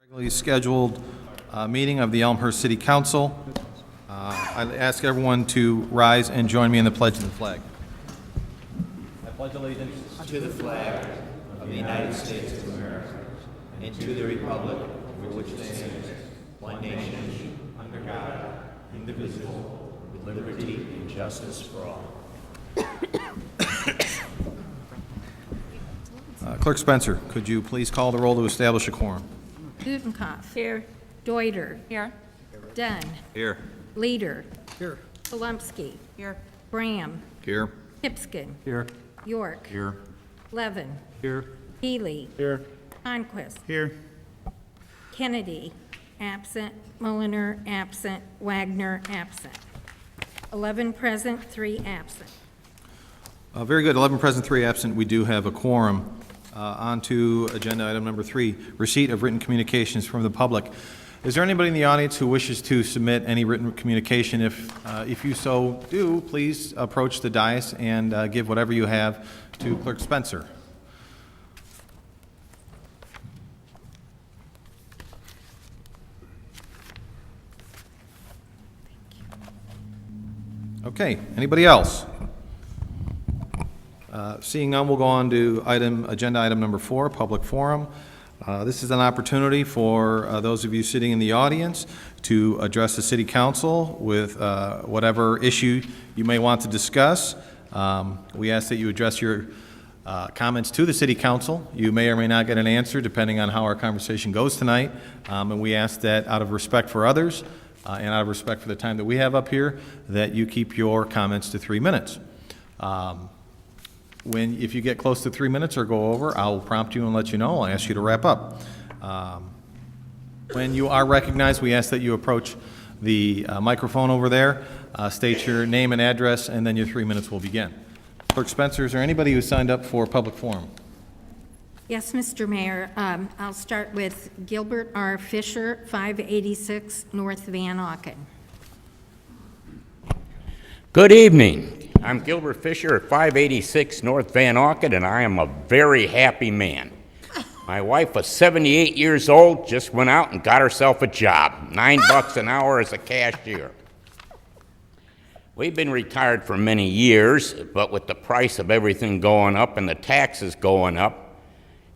Regularly scheduled meeting of the Elmhurst City Council. I'd ask everyone to rise and join me in the pledge of the flag. I pledge allegiance to the flag of the United States of America and to the republic for which it stands, one nation, under God, indivisible, with liberty and justice for all. Clerk Spencer, could you please call the roll to establish a quorum? Gutenkopf. Here. Deuter. Here. Dunn. Here. Leader. Here. Polumsky. Here. Bram. Here. Hipskin. Here. York. Here. Levin. Here. Healy. Here. Conquest. Here. Kennedy. Absent. Mulliner. Absent. Wagner. Absent. 11 present, 3 absent. Very good. 11 present, 3 absent. We do have a quorum. On to agenda item number 3, receipt of written communications from the public. Is there anybody in the audience who wishes to submit any written communication? If you so do, please approach the dais and give whatever you have to Clerk Spencer. Okay, anybody else? Seeing none, we'll go on to agenda item number 4, public forum. This is an opportunity for those of you sitting in the audience to address the City Council with whatever issue you may want to discuss. We ask that you address your comments to the City Council. You may or may not get an answer depending on how our conversation goes tonight, and we ask that out of respect for others and out of respect for the time that we have up here, that you keep your comments to 3 minutes. If you get close to 3 minutes or go over, I'll prompt you and let you know. I'll ask you to wrap up. When you are recognized, we ask that you approach the microphone over there, state your name and address, and then your 3 minutes will begin. Clerk Spencer, is there anybody who signed up for public forum? Yes, Mr. Mayor. I'll start with Gilbert R. Fisher, 586 North Van Auken. Good evening. I'm Gilbert Fisher at 586 North Van Auken, and I am a very happy man. My wife was 78 years old, just went out and got herself a job, $9 an hour as a cashier. We've been retired for many years, but with the price of everything going up and the taxes going up,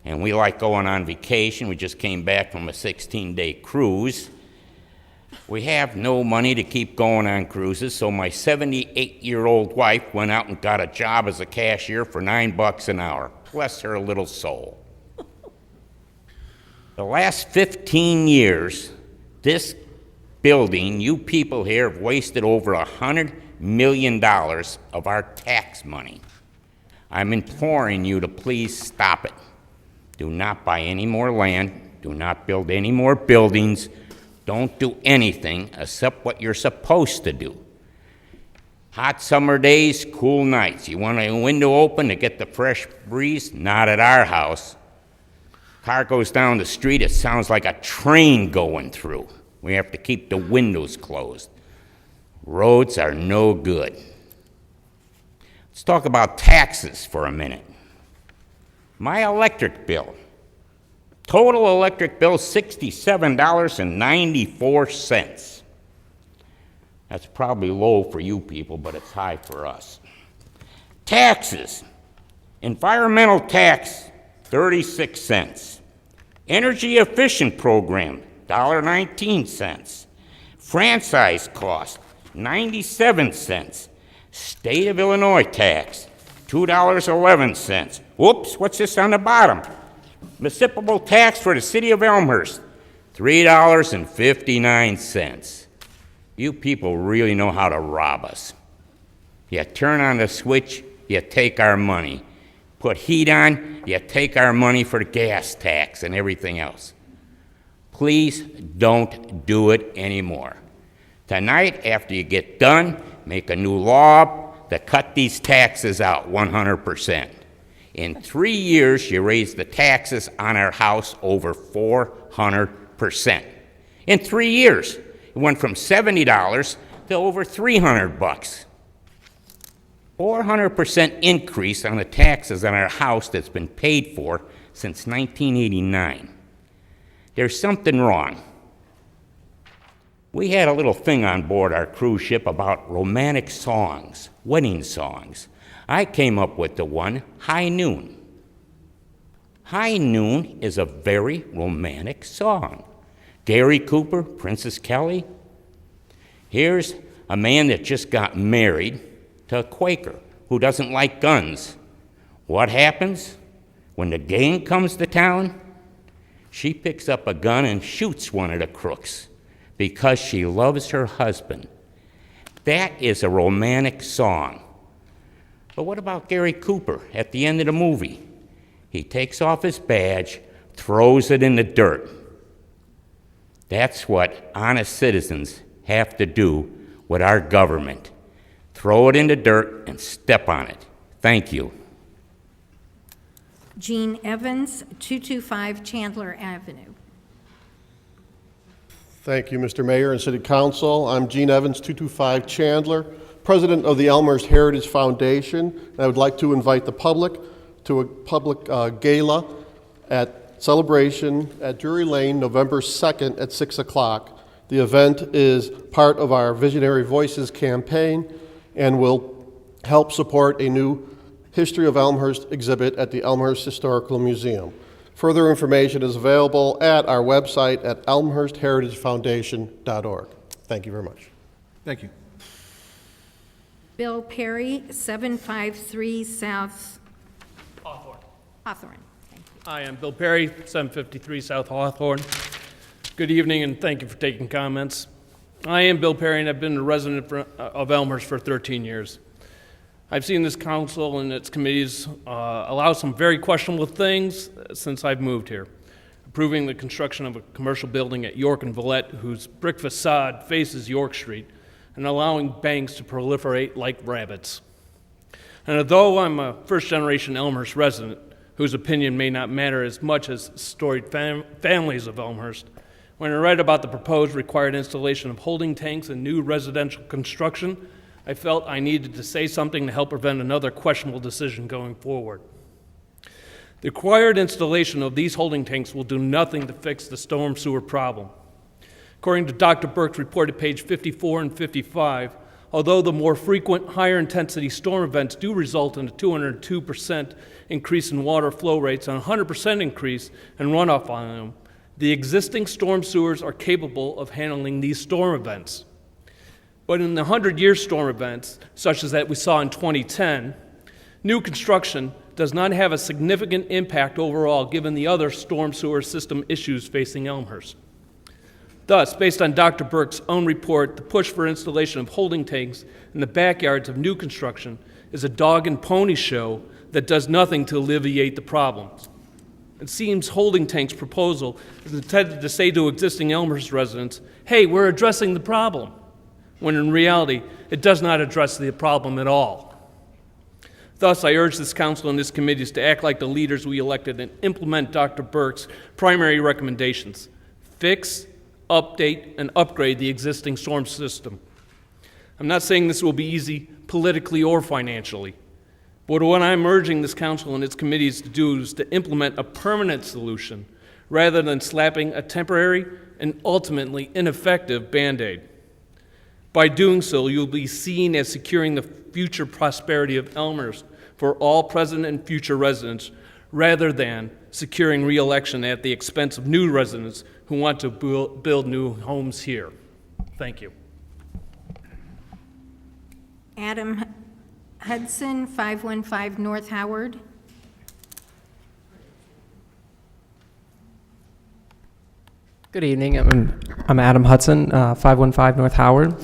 and we like going on vacation, we just came back from a 16-day cruise. We have no money to keep going on cruises, so my 78-year-old wife went out and got a job as a cashier for $9 an hour. Bless her little soul. The last 15 years, this building, you people here have wasted over $100 million of our tax money. I'm imploring you to please stop it. Do not buy any more land. Do not build any more buildings. Don't do anything except what you're supposed to do. Hot summer days, cool nights. You want a window open to get the fresh breeze? Not at our house. Car goes down the street, it sounds like a train going through. We have to keep the windows closed. Roads are no good. Let's talk about taxes for a minute. My electric bill. Total electric bill, $67.94. That's probably low for you people, but it's high for us. Taxes. Environmental tax, 36 cents. Energy efficient program, $1.19. Franchise cost, 97 cents. State of Illinois tax, $2.11. Whoops, what's this on the bottom? Municipal tax for the city of Elmhurst, $3.59. You people really know how to rob us. You turn on the switch, you take our money. Put heat on, you take our money for the gas tax and everything else. Please don't do it anymore. Tonight, after you get done, make a new law to cut these taxes out 100%. In 3 years, you raised the taxes on our house over 400%. In 3 years, it went from $70 to over $300. 400% increase on the taxes on our house that's been paid for since 1989. There's something wrong. We had a little thing on board our cruise ship about romantic songs, wedding songs. I came up with the one, High Noon. High Noon is a very romantic song. Gary Cooper, Princess Kelly. Here's a man that just got married to a Quaker who doesn't like guns. What happens? When the gang comes to town, she picks up a gun and shoots one of the crooks because she loves her husband. That is a romantic song. But what about Gary Cooper at the end of the movie? He takes off his badge, throws it in the dirt. That's what honest citizens have to do with our government. Throw it in the dirt and step on it. Thank you. Gene Evans, 225 Chandler Avenue. Thank you, Mr. Mayor and City Council. I'm Gene Evans, 225 Chandler, president of the Elmhurst Heritage Foundation. And I would like to invite the public to a public gala at celebration at Drury Lane, November 2nd at 6 o'clock. The event is part of our Visionary Voices campaign and will help support a new History of Elmhurst exhibit at the Elmhurst Historical Museum. Further information is available at our website at elmhurstheritagefoundation.org. Thank you very much. Thank you. Bill Perry, 753 South Hawthorne. Hawthorne. Thank you. Hi, I'm Bill Perry, 753 South Hawthorne. Good evening, and thank you for taking comments. I am Bill Perry, and I've been a resident of Elmhurst for 13 years. I've seen this council and its committees allow some very questionable things since I've moved here. Approving the construction of a commercial building at York and Villette whose brick facade faces York Street, and allowing banks to proliferate like rabbits. And although I'm a first-generation Elmhurst resident, whose opinion may not matter as much as storied families of Elmhurst, when I read about the proposed required installation of holding tanks in new residential construction, I felt I needed to say something to help prevent another questionable decision going forward. The required installation of these holding tanks will do nothing to fix the storm sewer problem. According to Dr. Burke's report at page 54 and 55, although the more frequent, higher intensity storm events do result in a 202% increase in water flow rates and a 100% increase in runoff on them, the existing storm sewers are capable of handling these storm events. But in the 100-year storm events, such as that we saw in 2010, new construction does not have a significant impact overall given the other storm sewer system issues facing Elmhurst. Thus, based on Dr. Burke's own report, the push for installation of holding tanks in the backyards of new construction is a dog and pony show that does nothing to alleviate the problem. It seems holding tanks proposal is intended to say to existing Elmhurst residents, hey, we're addressing the problem, when in reality, it does not address the problem at all. Thus, I urge this council and this committees to act like the leaders we elected and implement Dr. Burke's primary recommendations. Fix, update, and upgrade the existing storm system. I'm not saying this will be easy politically or financially, but what I'm urging this council and its committees to do is to implement a permanent solution rather than slapping a temporary and ultimately ineffective Band-Aid. By doing so, you'll be seen as securing the future prosperity of Elmhurst for all present and future residents, rather than securing re-election at the expense of new residents who want to build new homes here. Thank you. Adam Hudson, 515 North Howard. Good evening. I'm Adam Hudson, 515 North Howard.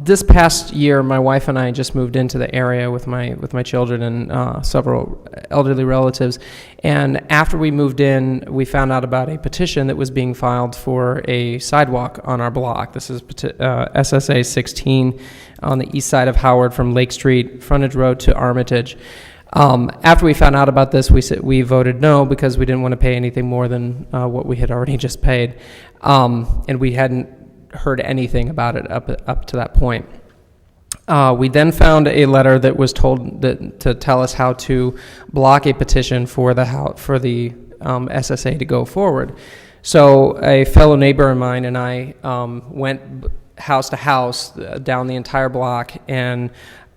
This past year, my wife and I just moved into the area with my children and several elderly relatives. And after we moved in, we found out about a petition that was being filed for a sidewalk on our block. This is SSA 16 on the east side of Howard from Lake Street, frontage road to Armitage. After we found out about this, we voted no because we didn't want to pay anything more than what we had already just paid, and we hadn't heard anything about it up to that point. We then found a letter that was told to tell us how to block a petition for the SSA to go forward. So a fellow neighbor of mine and I went house to house down the entire block, and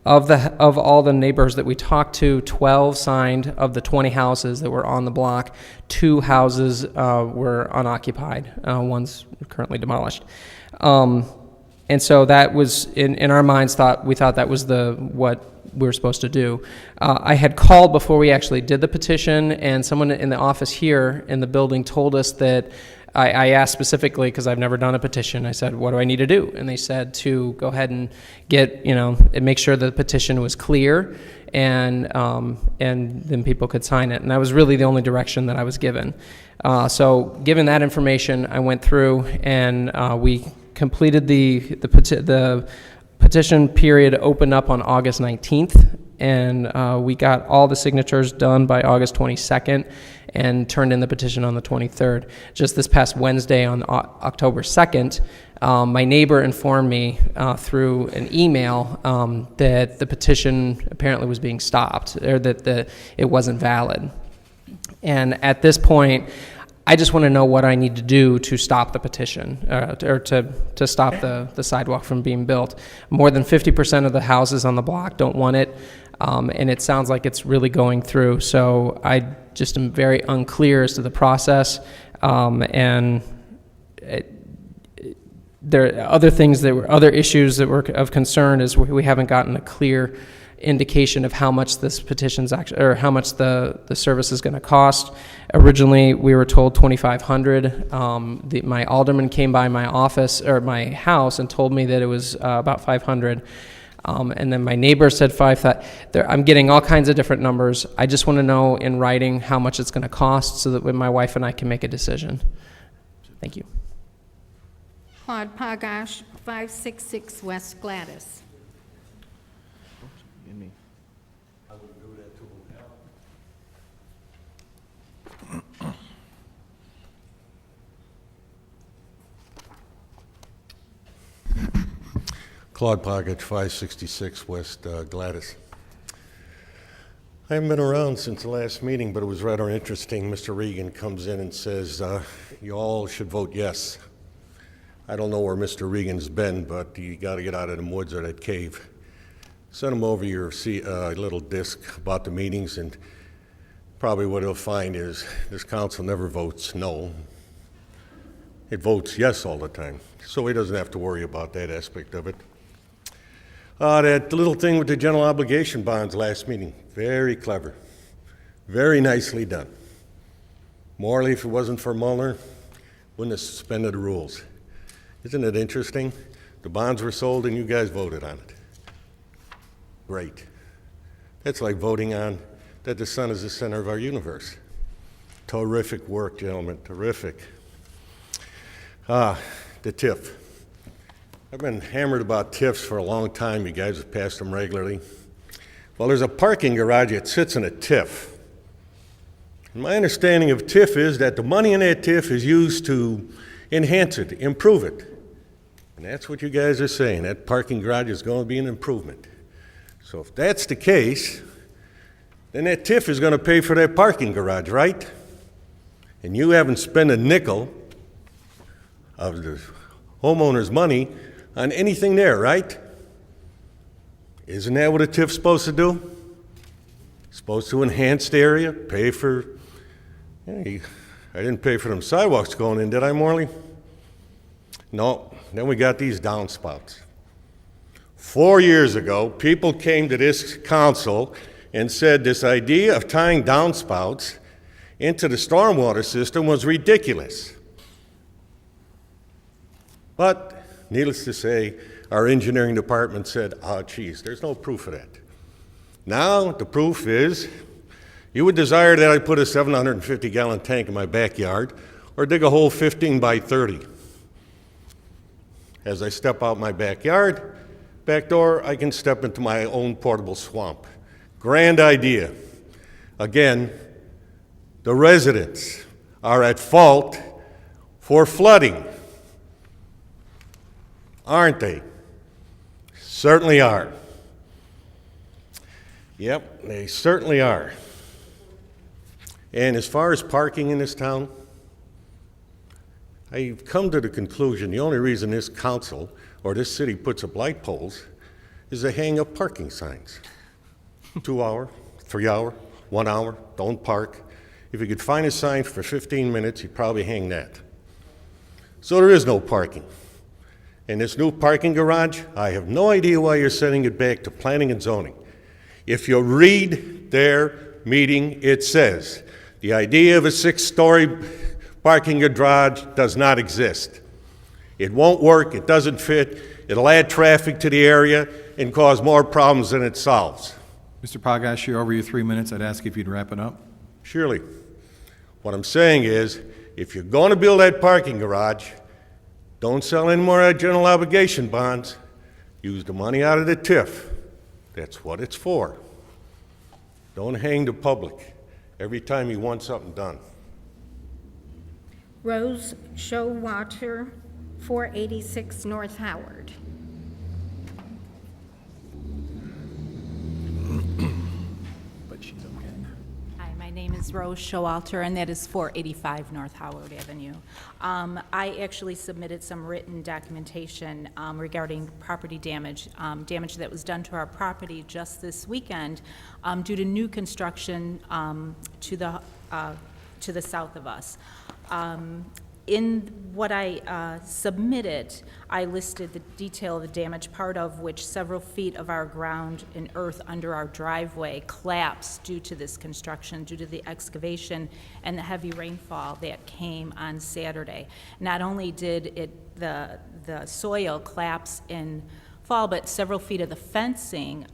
of all the neighbors that we talked to, 12 signed. Of the 20 houses that were on the block, 2 houses were unoccupied. One's currently demolished. And so that was, in our minds, we thought that was what we were supposed to do. I had called before we actually did the petition, and someone in the office here in the building told us that, I asked specifically, because I've never done a petition, I said, what do I need to do? And they said to go ahead and and make sure the petition was clear, and then people could sign it. And that was really the only direction that I was given. So given that information, I went through and we completed the petition period opened up on August 19th, and we got all the signatures done by August 22nd and turned in the petition on the 23rd. Just this past Wednesday on October 2nd, my neighbor informed me through an email that the petition apparently was being stopped, or that it wasn't valid. And at this point, I just want to know what I need to do to stop the petition, or to stop the sidewalk from being built. More than 50% of the houses on the block don't want it, and it sounds like it's really going through. So I just am very unclear as to the process, and there are other issues that were of concern, is we haven't gotten a clear indication of how much this petition's actually, or how much the service is going to cost. Originally, we were told $2,500. My alderman came by my office, or my house, and told me that it was about $500. And then my neighbor said $5,000. I'm getting all kinds of different numbers. I just want to know in writing how much it's going to cost, so that when my wife and I can make a decision. Thank you. Claude Pagash, 566 West Gladys. Claude Poggich, 566 West Gladys. I haven't been around since the last meeting, but it was rather interesting. Mr. Regan comes in and says, you all should vote yes. I don't know where Mr. Regan's been, but you got to get out of them woods or that cave. Send him over your little disc about the meetings, and probably what he'll find is this council never votes no. It votes yes all the time, so he doesn't have to worry about that aspect of it. That little thing with the general obligation bonds last meeting, very clever, very nicely done. Morley, if it wasn't for Mueller, wouldn't have suspended the rules. Isn't it interesting? The bonds were sold and you guys voted on it. Great. That's like voting on that the sun is the center of our universe. Terrific work, gentlemen, terrific. The TIF. I've been hammered about TIFs for a long time. You guys have passed them regularly. Well, there's a parking garage that sits in a TIF. And my understanding of TIF is that the money in that TIF is used to enhance it, improve it. And that's what you guys are saying. That parking garage is going to be an improvement. So if that's the case, then that TIF is going to pay for that parking garage, right? And you haven't spent a nickel of the homeowner's money on anything there, right? Isn't that what a TIF's supposed to do? It's supposed to enhance the area, pay for, I didn't pay for them sidewalks going in, did I, Morley? No, then we got these downspouts. 4 years ago, people came to this council and said this idea of tying downspouts into the stormwater system was ridiculous. But needless to say, our engineering department said, oh, geez, there's no proof of that. Now the proof is, you would desire that I put a 750-gallon tank in my backyard or dig a hole 15 by 30. As I step out my backyard, back door, I can step into my own portable swamp. Grand idea. Again, the residents are at fault for flooding. Aren't they? Certainly are. Yep, they certainly are. And as far as parking in this town, I've come to the conclusion the only reason this council or this city puts up light poles is to hang up parking signs. 2 hour, 3 hour, 1 hour, don't park. If you could find a sign for 15 minutes, you'd probably hang that. So there is no parking. And this new parking garage, I have no idea why you're sending it back to planning and zoning. If you read their meeting, it says, the idea of a 6-story parking garage does not exist. It won't work, it doesn't fit, it'll add traffic to the area and cause more problems than it solves. Mr. Pagash, you're over your 3 minutes. I'd ask if you'd wrap it up. Surely. What I'm saying is, if you're going to build that parking garage, don't sell any more general obligation bonds. Use the money out of the TIF. That's what it's for. Don't hang the public every time you want something done. Rose Showalter, 486 North Howard. Hi, my name is Rose Showalter, and that is 485 North Howard Avenue. I actually submitted some written documentation regarding property damage, damage that was done to our property just this weekend due to new construction to the south of us. In what I submitted, I listed the detail of the damage, part of which several feet of our ground and earth under our driveway collapsed due to this construction, due to the excavation and the heavy rainfall that came on Saturday. Not only did the soil collapse in fall, but several feet of the fencing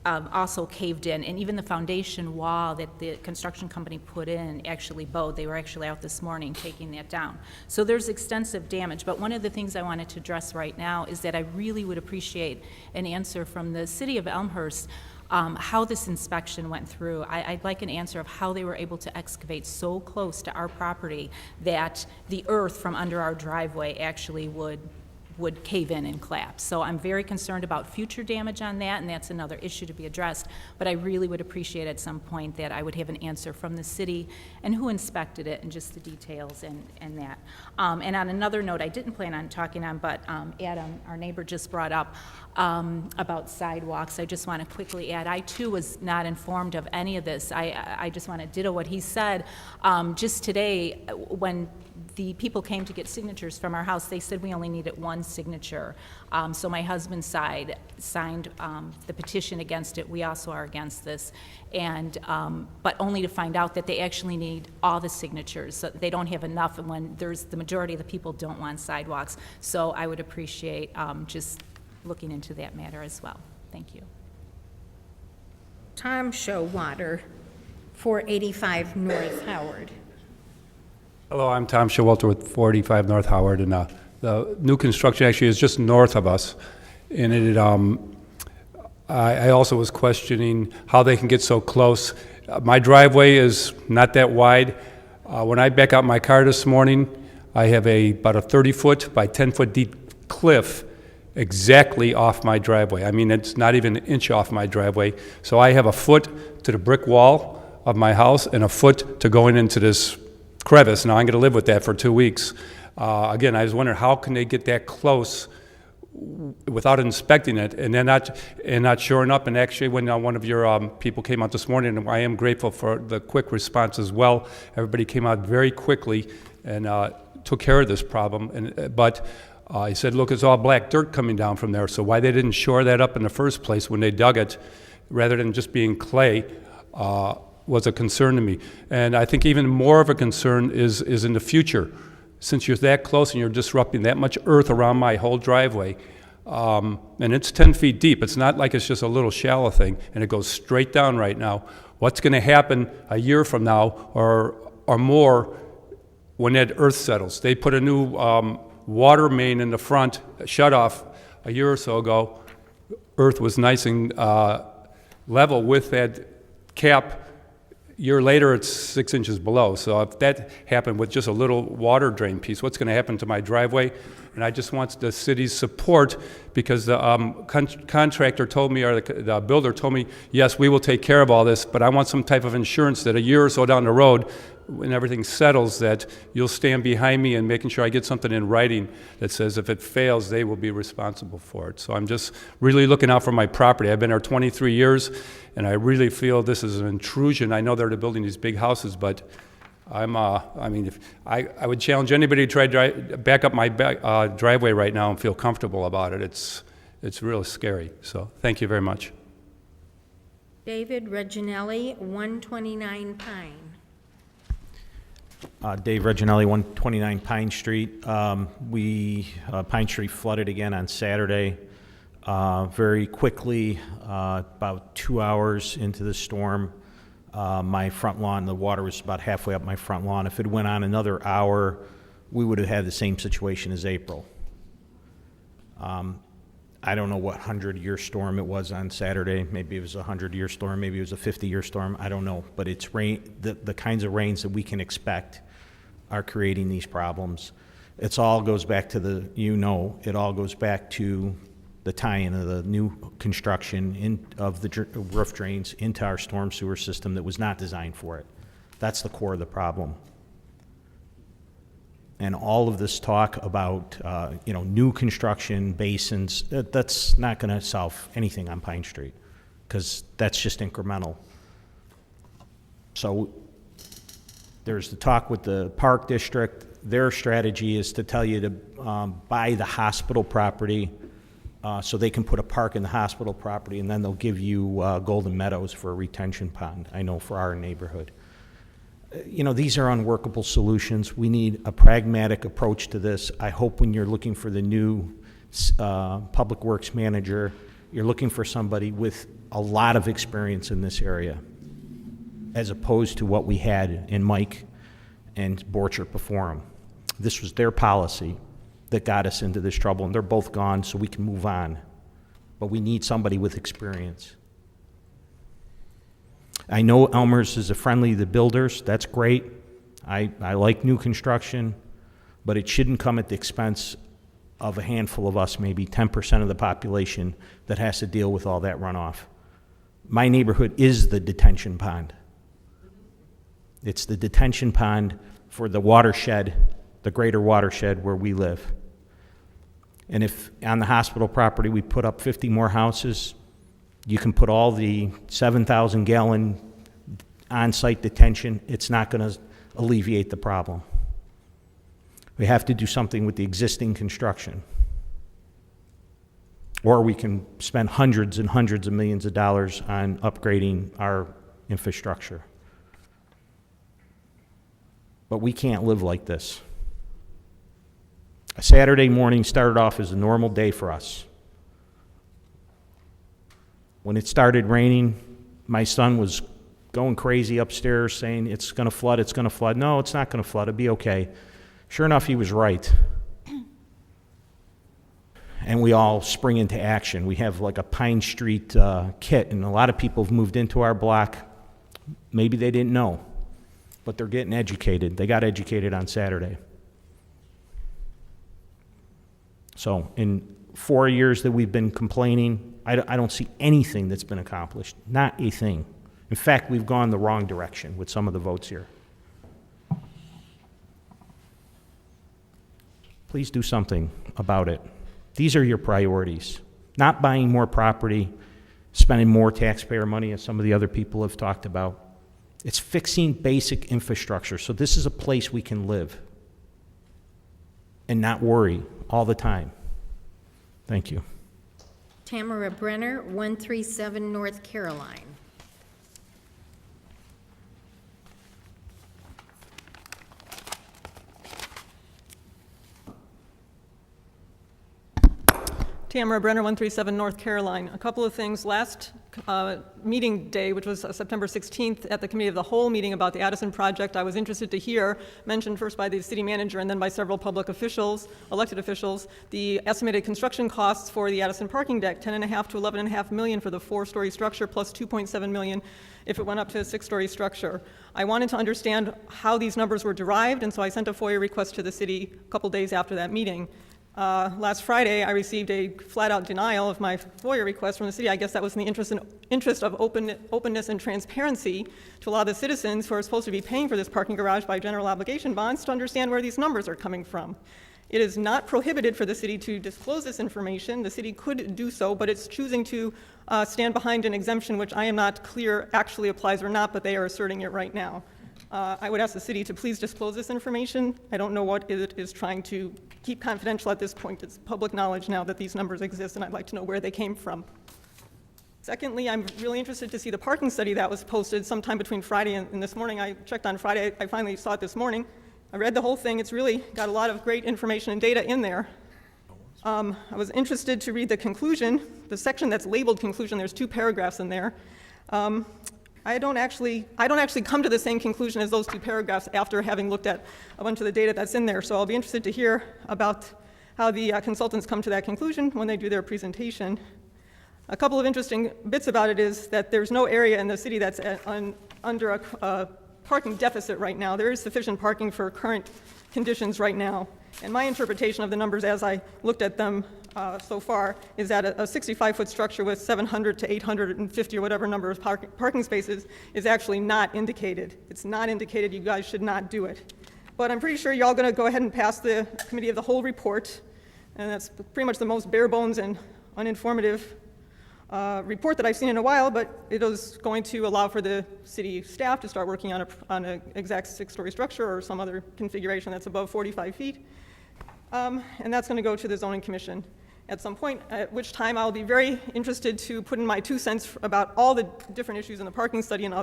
also caved in, and even the foundation wall that the construction company put in actually bowed. They were actually out this morning taking that down. So there's extensive damage, but one of the things I wanted to address right now is that I really would appreciate an answer from the city of Elmhurst how this inspection went through. I'd like an answer of how they were able to excavate so close to our property that the earth from under our driveway actually would cave in and collapse. So I'm very concerned about future damage on that, and that's another issue to be addressed. But I really would appreciate at some point that I would have an answer from the city and who inspected it and just the details and that. And on another note, I didn't plan on talking on, but Adam, our neighbor, just brought up about sidewalks. I just want to quickly add, I too was not informed of any of this. I just want to ditto what he said. Just today, when the people came to get signatures from our house, they said we only needed one signature. So my husband's side signed the petition against it. We also are against this, and but only to find out that they actually need all the signatures. So they don't have enough, and when there's the majority of the people don't want sidewalks. So I would appreciate just looking into that matter as well. Thank you. Tom Showalter, 485 North Howard. Hello, I'm Tom Showalter with 485 North Howard, and the new construction actually is just north of us. And I also was questioning how they can get so close. My driveway is not that wide. When I back out my car this morning, I have about a 30-foot by 10-foot deep cliff exactly off my driveway. I mean, it's not even an inch off my driveway. So I have a foot to the brick wall of my house and a foot to going into this crevice. Now I'm going to live with that for 2 weeks. Again, I was wondering how can they get that close without inspecting it and then not shoring up. And actually, when one of your people came out this morning, and I am grateful for the quick response as well. Everybody came out very quickly and took care of this problem. But he said, look, it's all black dirt coming down from there. So why they didn't shore that up in the first place when they dug it, rather than just being clay, was a concern to me. And I think even more of a concern is in the future. Since you're that close and you're disrupting that much earth around my whole driveway, and it's 10 feet deep. It's not like it's just a little shallow thing, and it goes straight down right now. What's going to happen a year from now or more when that earth settles? They put a new water main in the front, shut off a year or so ago. Earth was nice and level with that cap. Year later, it's 6 inches below. So if that happened with just a little water drain piece, what's going to happen to my driveway? And I just want the city's support, because the contractor told me, or the builder told me, yes, we will take care of all this, but I want some type of insurance that a year or so down the road, when everything settles, that you'll stand behind me and making sure I get something in writing that says if it fails, they will be responsible for it. So I'm just really looking out for my property. I've been there 23 years, and I really feel this is an intrusion. I know they're building these big houses, but I mean, if I would challenge anybody to try to back up my driveway right now and feel comfortable about it. It's really scary. So thank you very much. David Reginelli, 129 Pine. Dave Reginelli, 129 Pine Street. Pine Street flooded again on Saturday. Very quickly, about 2 hours into the storm, my front lawn, the water was about halfway up my front lawn. If it went on another hour, we would have had the same situation as April. I don't know what 100-year storm it was on Saturday. Maybe it was a 100-year storm. Maybe it was a 50-year storm. I don't know. But it's rain. The kinds of rains that we can expect are creating these problems. It all goes back to it all goes back to the tie-in of the new construction of the roof drains into our storm sewer system that was not designed for it. That's the core of the problem. And all of this talk about, new construction, basins, that's not going to solve anything on Pine Street, because that's just incremental. So there's the talk with the Park District. Their strategy is to tell you to buy the hospital property so they can put a park in the hospital property, and then they'll give you Golden Meadows for a retention pond, I know, for our neighborhood. These are unworkable solutions. We need a pragmatic approach to this. I hope when you're looking for the new public works manager, you're looking for somebody with a lot of experience in this area, as opposed to what we had in Mike and Borchert before him. This was their policy that got us into this trouble, and they're both gone, so we can move on. But we need somebody with experience. I know Elmhurst is friendly to the builders. That's great. I like new construction, but it shouldn't come at the expense of a handful of us, maybe 10% of the population, that has to deal with all that runoff. My neighborhood is the detention pond. It's the detention pond for the watershed, the greater watershed where we live. And if on the hospital property we put up 50 more houses, you can put all the 7,000-gallon on-site detention. It's not going to alleviate the problem. We have to do something with the existing construction. Or we can spend hundreds and hundreds of millions of dollars on upgrading our infrastructure. But we can't live like this. A Saturday morning started off as a normal day for us. When it started raining, my son was going crazy upstairs saying, it's going to flood, it's going to flood. No, it's not going to flood, it'll be okay. Sure enough, he was right. And we all spring into action. We have like a Pine Street kit, and a lot of people have moved into our block. Maybe they didn't know, but they're getting educated. They got educated on Saturday. So in 4 years that we've been complaining, I don't see anything that's been accomplished, not a thing. In fact, we've gone the wrong direction with some of the votes here. Please do something about it. These are your priorities. Not buying more property, spending more taxpayer money, as some of the other people have talked about. It's fixing basic infrastructure, so this is a place we can live and not worry all the time. Thank you. Tamara Brenner, 137 North Caroline. Tamara Brenner, 137 North Caroline. A couple of things. Last meeting day, which was September 16th, at the Committee of the Whole meeting about the Addison project, I was interested to hear, mentioned first by the city manager and then by several public officials, elected officials, the estimated construction costs for the Addison parking deck, $10.5 to $11.5 million for the 4-story structure, plus $2.7 million if it went up to a 6-story structure. I wanted to understand how these numbers were derived, and so I sent a FOIA request to the city a couple days after that meeting. last Friday, I received a flat-out denial of my FOIA request from the city. I guess that was in the interest of openness and transparency to allow the citizens who are supposed to be paying for this parking garage by general obligation bonds to understand where these numbers are coming from. It is not prohibited for the city to disclose this information. The city could do so, but it's choosing to stand behind an exemption, which I am not clear actually applies or not, but they are asserting it right now. I would ask the city to please disclose this information. I don't know what it is trying to keep confidential at this point. It's public knowledge now that these numbers exist, and I'd like to know where they came from. Secondly, I'm really interested to see the parking study that was posted sometime between Friday and this morning. I checked on Friday. I finally saw it this morning. I read the whole thing. It's really got a lot of great information and data in there. I was interested to read the conclusion, the section that's labeled conclusion. There's 2 paragraphs in there. I don't actually come to the same conclusion as those 2 paragraphs after having looked at a bunch of the data that's in there. So I'll be interested to hear about how the consultants come to that conclusion when they do their presentation. A couple of interesting bits about it is that there's no area in the city that's under a parking deficit right now. There is sufficient parking for current conditions right now. And my interpretation of the numbers as I looked at them so far is that a 65-foot structure with 700 to 850 or whatever number of parking spaces is actually not indicated. It's not indicated. You guys should not do it. But I'm pretty sure you're all going to go ahead and pass the committee of the whole report, and that's pretty much the most bare bones and uninformative report that I've seen in a while, but it is going to allow for the city staff to start working on an exact 6-story structure or some other configuration that's above 45 feet. And that's going to go to the zoning commission at some point, at which time I'll be very interested to put in my 2 cents about all the different issues in the parking study and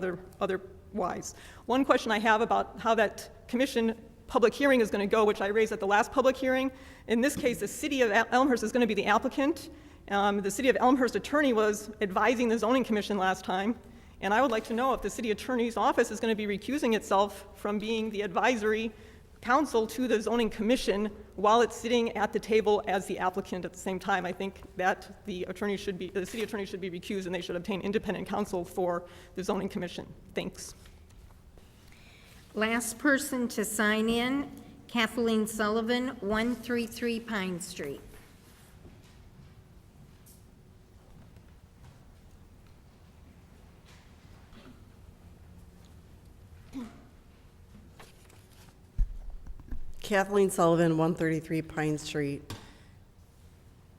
otherwise. One question I have about how that commission public hearing is going to go, which I raised at the last public hearing. In this case, the city of Elmhurst is going to be the applicant. The city of Elmhurst attorney was advising the zoning commission last time, and I would like to know if the city attorney's office is going to be recusing itself from being the advisory counsel to the zoning commission while it's sitting at the table as the applicant at the same time. I think that the city attorney should be recused, and they should obtain independent counsel for the zoning commission. Thanks. Last person to sign in, Kathleen Sullivan, 133 Pine Street. Kathleen Sullivan, 133 Pine Street.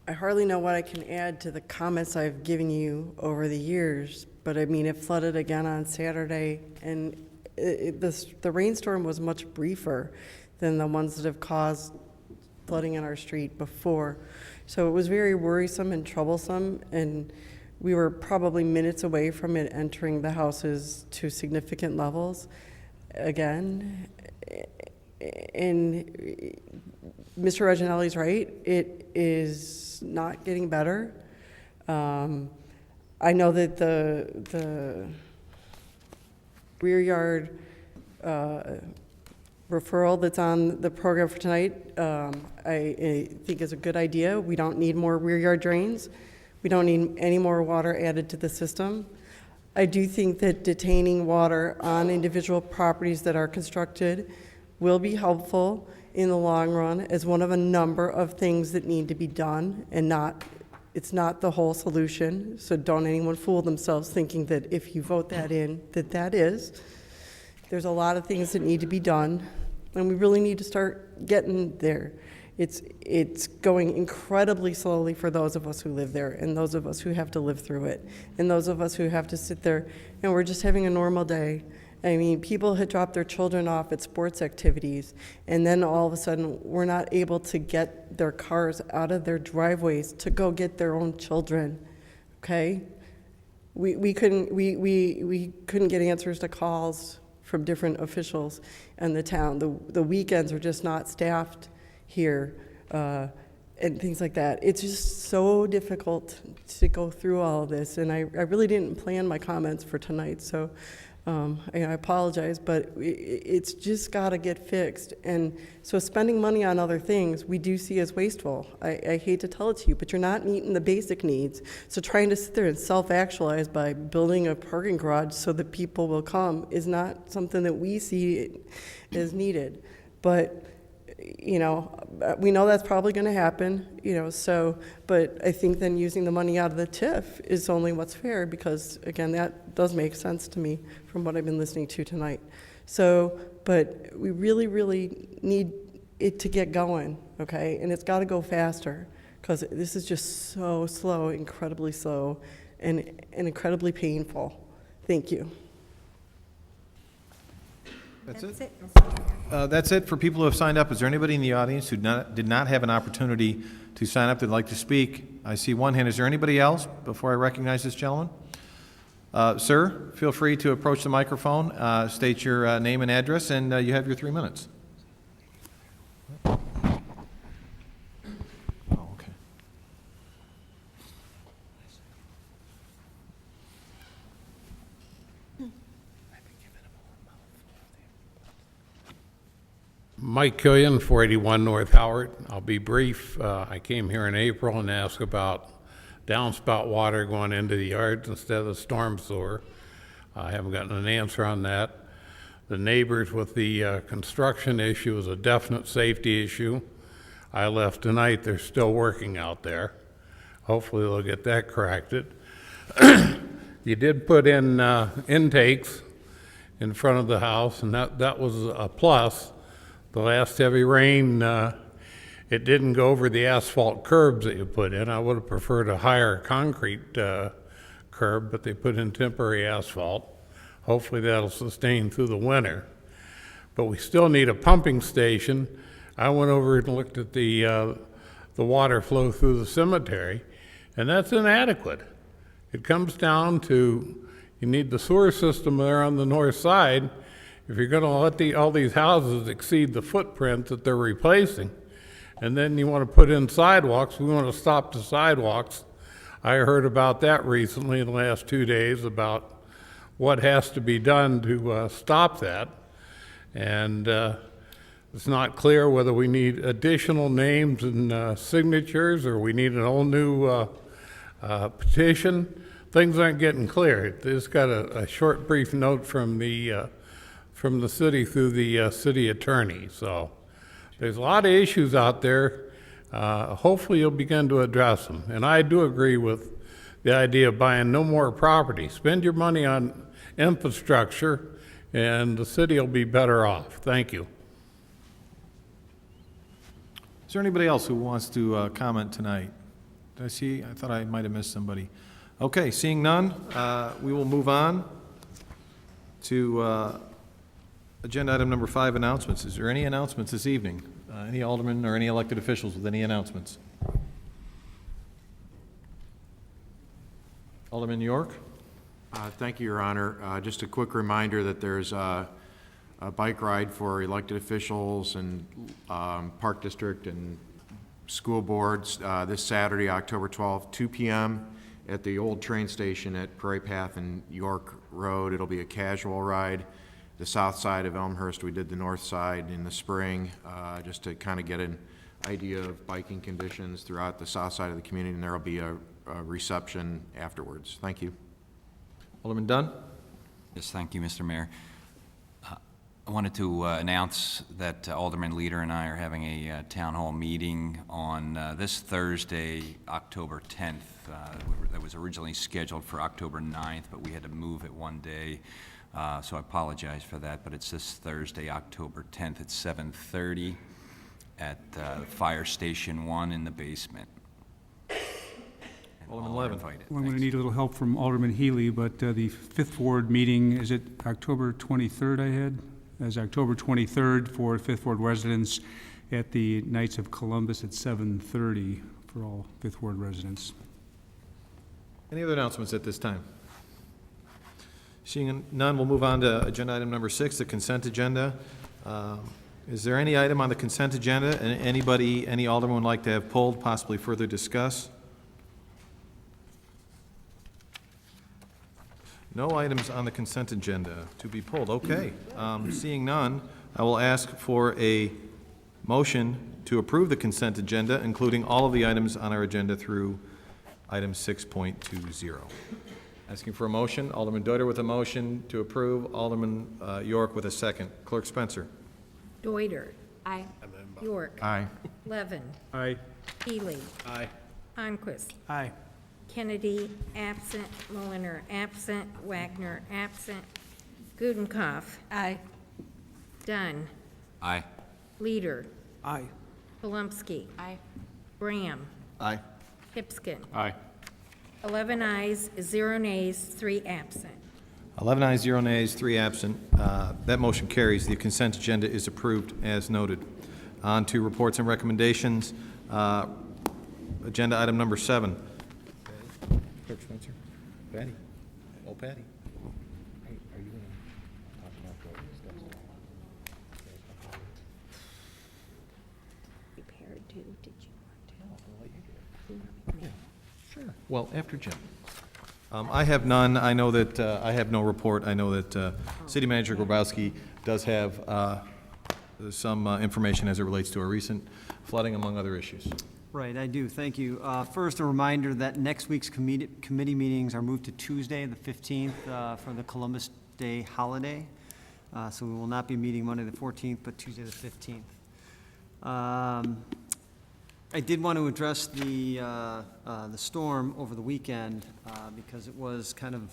I hardly know what I can add to the comments I've given you over the years, but I mean, it flooded again on Saturday, and the rainstorm was much briefer than the ones that have caused flooding in our street before. So it was very worrisome and troublesome, and we were probably minutes away from it entering the houses to significant levels again. And Mr. Reginelli's right, it is not getting better. I know that the rear yard referral that's on the program for tonight, I think is a good idea. We don't need more rear yard drains. We don't need any more water added to the system. I do think that detaining water on individual properties that are constructed will be helpful in the long run as one of a number of things that need to be done, and it's not the whole solution. So don't anyone fool themselves thinking that if you vote that in, that is. There's a lot of things that need to be done, and we really need to start getting there. It's going incredibly slowly for those of us who live there, and those of us who have to live through it, and those of us who have to sit there, and we're just having a normal day. I mean, people had dropped their children off at sports activities, and then all of a sudden, we're not able to get their cars out of their driveways to go get their own children, okay? We couldn't get answers to calls from different officials in the town. The weekends are just not staffed here, and things like that. It's just so difficult to go through all of this, and I really didn't plan my comments for tonight, so I apologize, but it's just got to get fixed. And so spending money on other things we do see as wasteful. I hate to tell it to you, but you're not meeting the basic needs. So trying to sit there and self-actualize by building a parking garage so that people will come is not something that we see as needed. But, you know, we know that's probably going to happen, so, but I think then using the money out of the TIF is only what's fair, because again, that does make sense to me from what I've been listening to tonight. So, but we really, really need it to get going, okay? And it's got to go faster, because this is just so slow, incredibly slow, and incredibly painful. Thank you. That's That's it? it, Mr. Mayor. That's it for people who have signed up. Is there anybody in the audience who did not have an opportunity to sign up that'd like to speak? I see one hand. Is there anybody else before I recognize this gentleman? Sir, feel free to approach the microphone, state your name and address, and you have your 3 minutes. Oh, okay. Mike Killian, 481 North Howard. I'll be brief. I came here in April and asked about downspout water going into the yards instead of the storm sewer. I haven't gotten an answer on that. The neighbors with the construction issue is a definite safety issue. I left tonight, they're still working out there. Hopefully they'll get that corrected. You did put in intakes in front of the house, and that was a plus. The last heavy rain, it didn't go over the asphalt curbs that you put in. I would have preferred a higher concrete curb, but they put in temporary asphalt. Hopefully that'll sustain through the winter. But we still need a pumping station. I went over and looked at the water flow through the cemetery, and that's inadequate. It comes down to, you need the sewer system there on the north side. If you're going to let all these houses exceed the footprint that they're replacing, and then you want to put in sidewalks, we want to stop the sidewalks. I heard about that recently in the last 2 days about what has to be done to stop that. And it's not clear whether we need additional names and signatures, or we need an all new petition. Things aren't getting clear. Just got a short, brief note from the city through the city attorney. So there's a lot of issues out there. Hopefully you'll begin to address them. And I do agree with the idea of buying no more property. Spend your money on infrastructure, and the city will be better off. Thank you. Is there anybody else who wants to comment tonight? Did I see? I thought I might have missed somebody. Okay, seeing none, we will move on to agenda item number 5, announcements. Is there any announcements this evening? Any aldermen or any elected officials with any announcements? Alderman York? Thank you, Your Honor. Just a quick reminder that there's a bike ride for elected officials and Park District and school boards this Saturday, October 12th, 2 p.m. at the old train station at Prairie Path and York Road. It'll be a casual ride. The south side of Elmhurst, we did the north side in the spring, just to kind of get an idea of biking conditions throughout the south side of the community, and there will be a reception afterwards. Thank you. Alderman Dunn? Yes, thank you, Mr. Mayor. I wanted to announce that Alderman Leader and I are having a town hall meeting on this Thursday, October 10th. That was originally scheduled for October 9th, but we had to move it one day. So I apologize for that, but it's this Thursday, October 10th at 7:30 at Fire Station 1 in the basement. Alderman Levin. Well, I'm going to need a little help from Alderman Healy, but the 5th Ward meeting, is it October 23rd I had? As October 23rd for 5th Ward residents at the Knights of Columbus at 7:30 for all 5th Ward residents. Any other announcements at this time? Seeing none, we'll move on to agenda item number 6, the consent agenda. Is there any item on the consent agenda and any alderman would like to have pulled, possibly further discuss? No items on the consent agenda to be pulled. Okay. Seeing none, I will ask for a motion to approve the consent agenda, including all of the items on our agenda through item 6.20. Asking for a motion. Alderman Deuter with a motion to approve. Alderman York with a second. Clerk Spencer. Deuter. Aye. York. Aye. Levin. Aye. Healy. Aye. Onquist. Aye. Kennedy, absent. Mulliner, absent. Wagner, absent. Gudenkauf. Aye. Dunn. Aye. Leader. Aye. Palumski. Aye. Graham. Aye. Hipskin. Aye. 11 ayes, 0 nays, 3 absent. 11 ayes, 0 nays, 3 absent. That motion carries. The consent agenda is approved as noted. On to reports and recommendations. Agenda item number 7. Clerk Spencer? Patty? Oh, Patty. Are you going to talk about the steps? Prepared to, did you Sure. Well, after Jim. I have none. I know that, I have no report. I know that City Manager Grabowski does have some information as it relates to a recent flooding, among other issues. Right, I do, thank you. First, a reminder that next week's committee meetings are moved to Tuesday, the 15th, for the Columbus Day holiday. So we will not be meeting Monday the 14th, but Tuesday the 15th. I did want to address the storm over the weekend, because it was kind of,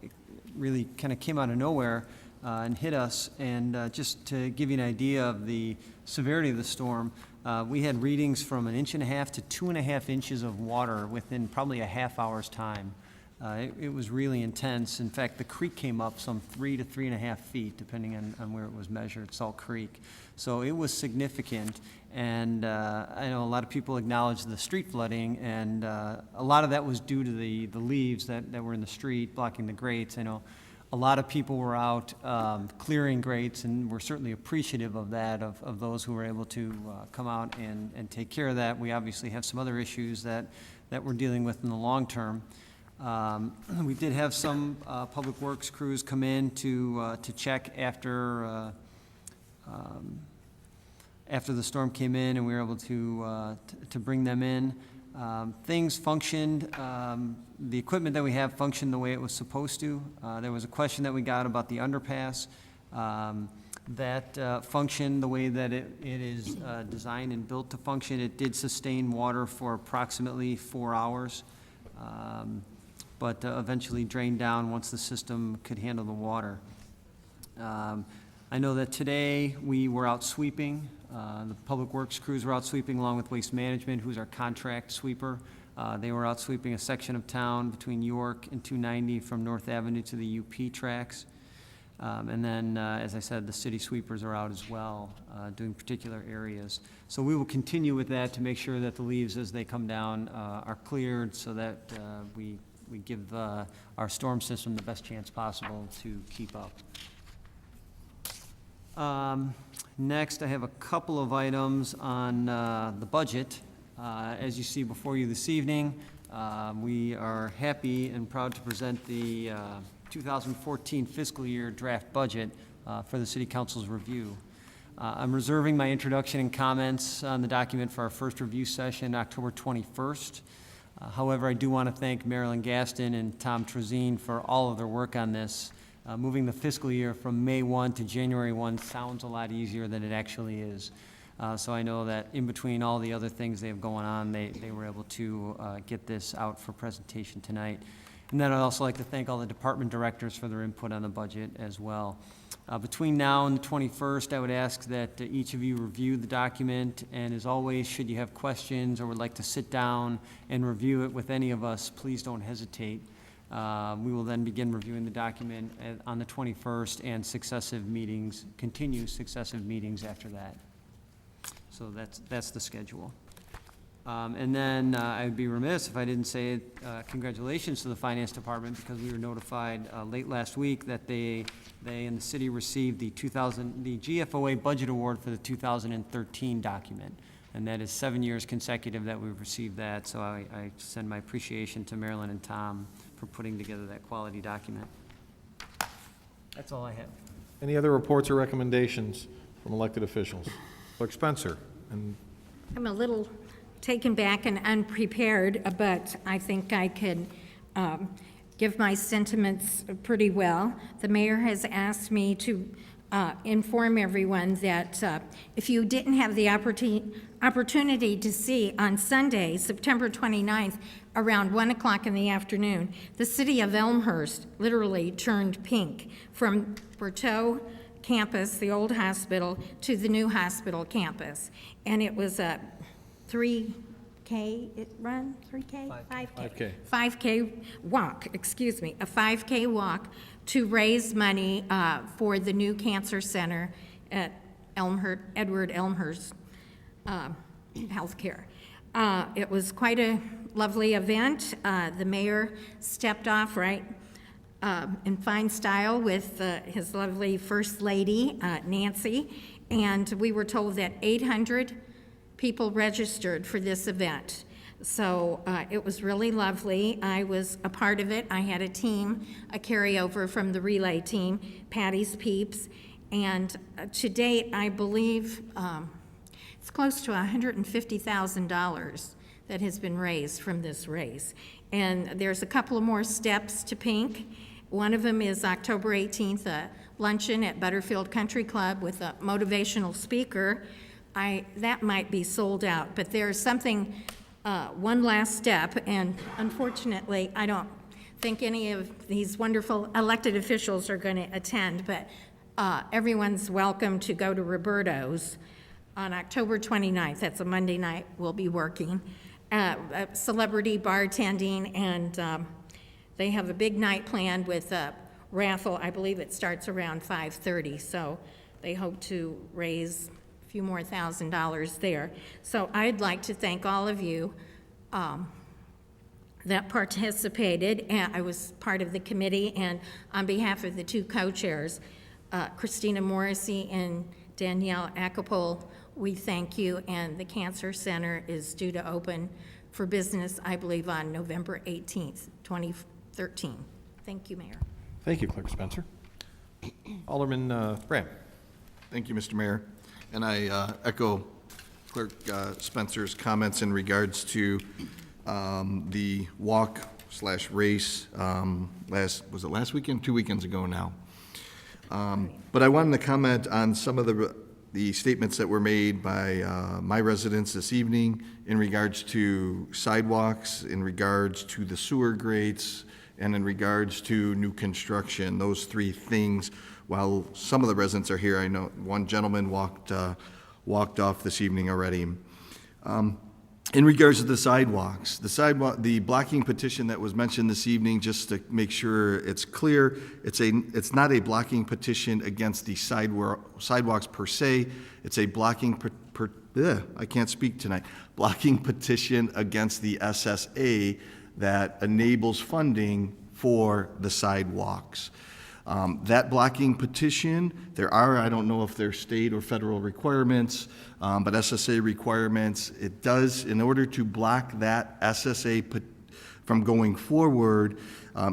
it really kind of came out of nowhere and hit us. And just to give you an idea of the severity of the storm, we had readings from 1.5 inches to 2.5 inches of water within probably a half hour's time. It was really intense. In fact, the creek came up some 3 to 3.5 feet, depending on where it was measured, Salt Creek. So it was significant. And I know a lot of people acknowledge the street flooding, and a lot of that was due to the leaves that were in the street blocking the grates. I know a lot of people were out clearing grates, and we're certainly appreciative of that, of those who were able to come out and take care of that. We obviously have some other issues that we're dealing with in the long term. We did have some public works crews come in to check after the storm came in, and we were able to bring them in. Things functioned, the equipment that we have functioned the way it was supposed to. There was a question that we got about the underpass. That functioned the way that it is designed and built to function. It did sustain water for approximately 4 hours, but eventually drained down once the system could handle the water. I know that today we were out sweeping. The public works crews were out sweeping along with Waste Management, who's our contract sweeper. They were out sweeping a section of town between York and 290 from North Avenue to the UP tracks. And then, as I said, the city sweepers are out as well, doing particular areas. So we will continue with that to make sure that the leaves as they come down are cleared, so that we give our storm system the best chance possible to keep up. Next, I have a couple of items on the budget. As you see before you this evening, we are happy and proud to present the 2014 fiscal year draft budget for the City Council's review. I'm reserving my introduction and comments on the document for our first review session, October 21st. However, I do want to thank Marilyn Gaston and Tom Trezine for all of their work on this. Moving the fiscal year from May 1 to January 1 sounds a lot easier than it actually is. So I know that in between all the other things they have going on, they were able to get this out for presentation tonight. And then I'd also like to thank all the department directors for their input on the budget as well. Between now and the 21st, I would ask that each of you review the document, and as always, should you have questions or would like to sit down and review it with any of us, please don't hesitate. We will then begin reviewing the document on the 21st and continue successive meetings after that. So that's the schedule. And then I would be remiss if I didn't say congratulations to the Finance Department, because we were notified late last week that they and the city received the GFOA Budget Award for the 2013 document. And that is 7 years consecutive that we've received that. So I send my appreciation to Marilyn and Tom for putting together that quality document. That's all I have. Any other reports or recommendations from elected officials? Clerk Spencer. And I'm a little taken back and unprepared, but I think I could give my sentiments pretty well. The mayor has asked me to inform everyone that if you didn't have the opportunity to see on Sunday, September 29th, around 1 o'clock in the afternoon, the city of Elmhurst literally turned pink from Berteau campus, the old hospital, to the new hospital campus. And it was a 3K run, 3K? 5K. 5K walk, excuse me, a 5K walk to raise money for the new cancer center at Edward Elmhurst Healthcare. It was quite a lovely event. The mayor stepped off right in fine style with his lovely First Lady, Nancy, and we were told that 800 people registered for this event. So it was really lovely. I was a part of it. I had a team, a carryover from the relay team, Patty's Peeps, and to date, I believe it's close to $150,000 that has been raised from this race. And there's a couple of more steps to pink. One of them is October 18th, a luncheon at Butterfield Country Club with a motivational speaker. That might be sold out, but there's something, one last step, and unfortunately, I don't think any of these wonderful elected officials are going to attend, but everyone's welcome to go to Roberto's on October 29th. That's a Monday night. We'll be working. Celebrity bartending, and they have a big night planned with a raffle. I believe it starts around 5:30, so they hope to raise a few more $1,000 there. So I'd like to thank all of you that participated. And I was part of the committee, and on behalf of the two co-chairs, Christina Morrissey and Danielle Acapole, we thank you, and the Cancer Center is due to open for business, I believe, on November 18th, 2013. Thank you, Mayor. Thank you, Clerk Spencer. Alderman Brand. Thank you, Mr. Mayor. And I echo Clerk Spencer's comments in regards to the walk/race was it last weekend? 2 weekends ago now. But I wanted to comment on some of the statements that were made by my residents this evening in regards to sidewalks, in regards to the sewer grates, and in regards to new construction. Those three things, while some of the residents are here, I know one gentleman walked off this evening already. In regards to the sidewalks, the blocking petition that was mentioned this evening, just to make sure it's clear, it's not a blocking petition against the sidewalks per se. It's a blocking I can't speak tonight. Blocking petition against the SSA that enables funding for the sidewalks. That blocking petition, I don't know if there's state or federal requirements, but SSA requirements, it does, in order to block that SSA from going forward,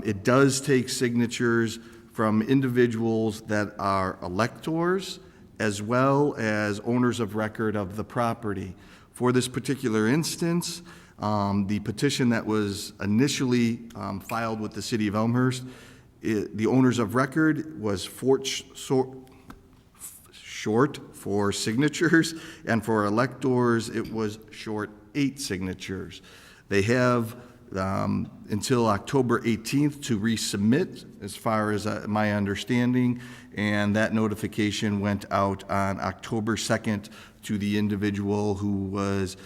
it does take signatures from individuals that are electors as well as owners of record of the property. For this particular instance, the petition that was initially filed with the city of Elmhurst, the owners of record was short 4 signatures, and for electors, it was short 8 signatures. They have until October 18th to resubmit, as far as my understanding, and that notification went out on October 2nd to the individual who was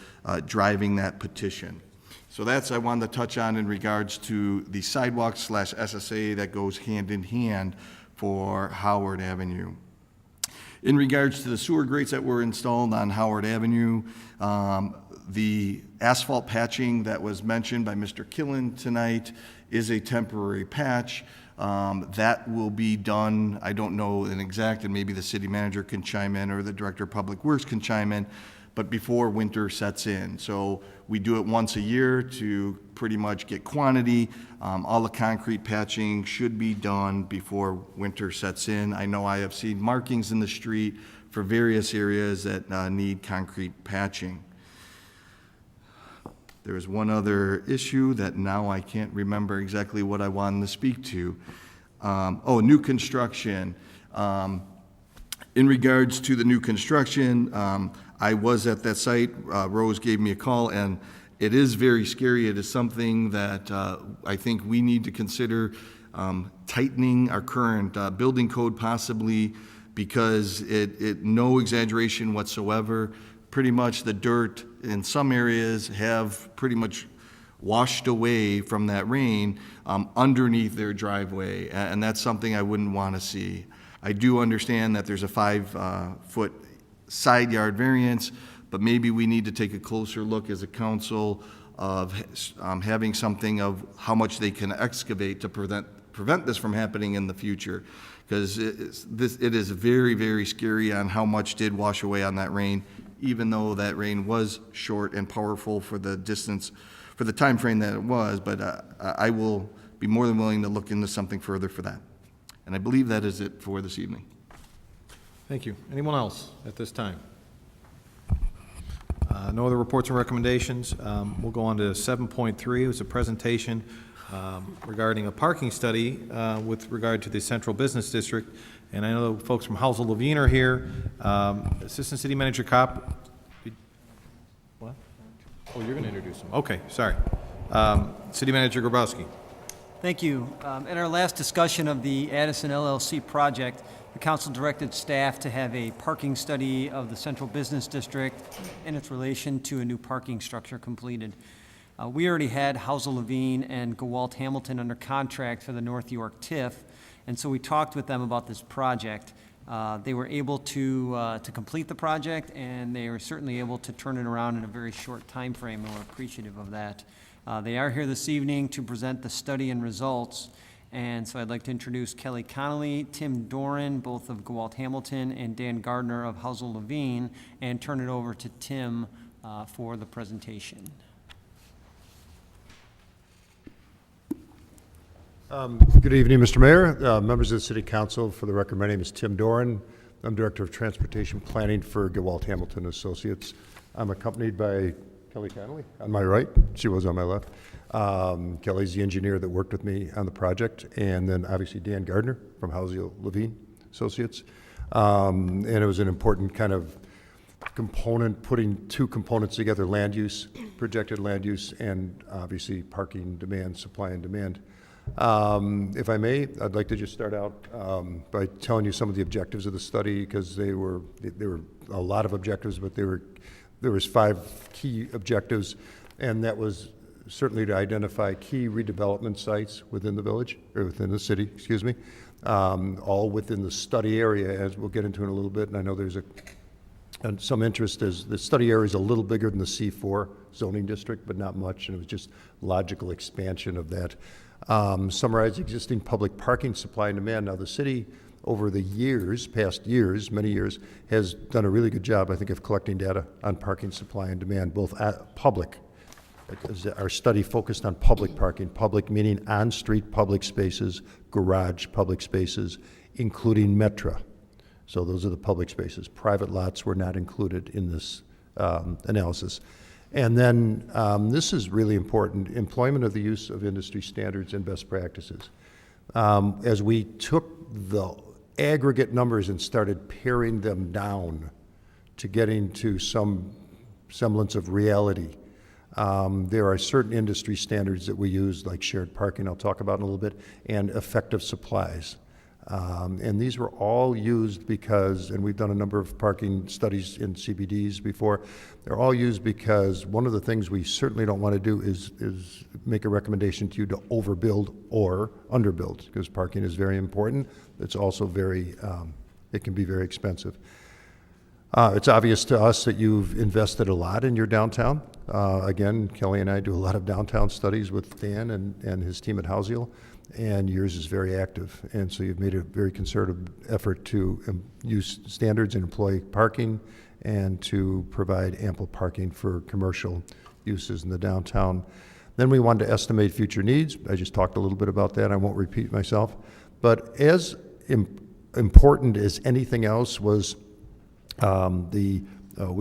driving that petition. So that's I wanted to touch on in regards to the sidewalks/SSA that goes hand in hand for Howard Avenue. In regards to the sewer grates that were installed on Howard Avenue, the asphalt patching that was mentioned by Mr. Killen tonight is a temporary patch. That will be done, I don't know an exact, and maybe the city manager can chime in or the director of public works can chime in, but before winter sets in. So we do it once a year to pretty much get quantity. All the concrete patching should be done before winter sets in. I know I have seen markings in the street for various areas that need concrete patching. There is one other issue that now I can't remember exactly what I wanted to speak to. New construction. In regards to the new construction, I was at that site. Rose gave me a call, and it is very scary. It is something that I think we need to consider tightening our current building code possibly, because no exaggeration whatsoever, pretty much the dirt in some areas have pretty much washed away from that rain underneath their driveway, and that's something I wouldn't want to see. I do understand that there's a 5-foot side yard variance, but maybe we need to take a closer look as a council of having something of how much they can excavate to prevent this from happening in the future, because it is very, very scary on how much did wash away on that rain, even though that rain was short and powerful for the distance, for the time frame that it was. But I will be more than willing to look into something further for that. And I believe that is it for this evening. Thank you. Anyone else at this time? No other reports and recommendations. We'll go on to 7.3. It was a presentation regarding a parking study with regard to the Central Business District. And I know folks from Housel Levine are here. Assistant City Manager Kopp. What? Oh, you're going to introduce them. Okay, sorry. City Manager Grabowski. Thank you. At our last discussion of the Addison LLC project, the council directed staff to have a parking study of the Central Business District and its relation to a new parking structure completed. We already had Housel Levine and Gawalt Hamilton under contract for the North York TIF, and so we talked with them about this project. They were able to complete the project, and they were certainly able to turn it around in a very short time frame, and we're appreciative of that. They are here this evening to present the study and results, and so I'd like to introduce Kelly Connolly, Tim Doran, both of Gawalt Hamilton, and Dan Gardner of Housel Levine, and turn it over to Tim for the presentation. Good evening, Mr. Mayor, members of the City Council. For the record, my name is Tim Doran. I'm Director of Transportation Planning for Gawalt Hamilton Associates. I'm accompanied by Kelly Connolly on my right. She was on my left. Kelly's the engineer that worked with me on the project, and then obviously Dan Gardner from Housel Levine Associates. And it was an important kind of component, putting two components together: land use, projected land use, and obviously parking demand, supply and demand. If I may, I'd like to just start out by telling you some of the objectives of the study, because there were a lot of objectives, but there was 5 key objectives, and that was certainly to identify key redevelopment sites within the village, or within the city, excuse me, all within the study area, as we'll get into in a little bit. And I know there's some interest, as the study area is a little bigger than the C4 zoning district, but not much, and it was just logical expansion of that. Summarize existing public parking supply and demand. Now, the city, over the years, past years, many years, has done a really good job, I think, of collecting data on parking supply and demand, both at public. Our study focused on public parking, public meaning on-street public spaces, garage public spaces, including Metra. So those are the public spaces. Private lots were not included in this analysis. And then this is really important: employment of the use of industry standards and best practices. As we took the aggregate numbers and started paring them down to getting to some semblance of reality, there are certain industry standards that we use, like shared parking, I'll talk about in a little bit, and effective supplies. And these were all used because, and we've done a number of parking studies in CBDs before, they're all used because one of the things we certainly don't want to do is make a recommendation to you to overbuild or underbuild, because parking is very important. It's also very, it can be very expensive. It's obvious to us that you've invested a lot in your downtown. Again, Kelly and I do a lot of downtown studies with Dan and his team at Housel, and yours is very active. And so you've made a very concerted effort to use standards and employ parking, and to provide ample parking for commercial uses in the downtown. Then we wanted to estimate future needs. I just talked a little bit about that. I won't repeat myself. But as important as anything else was we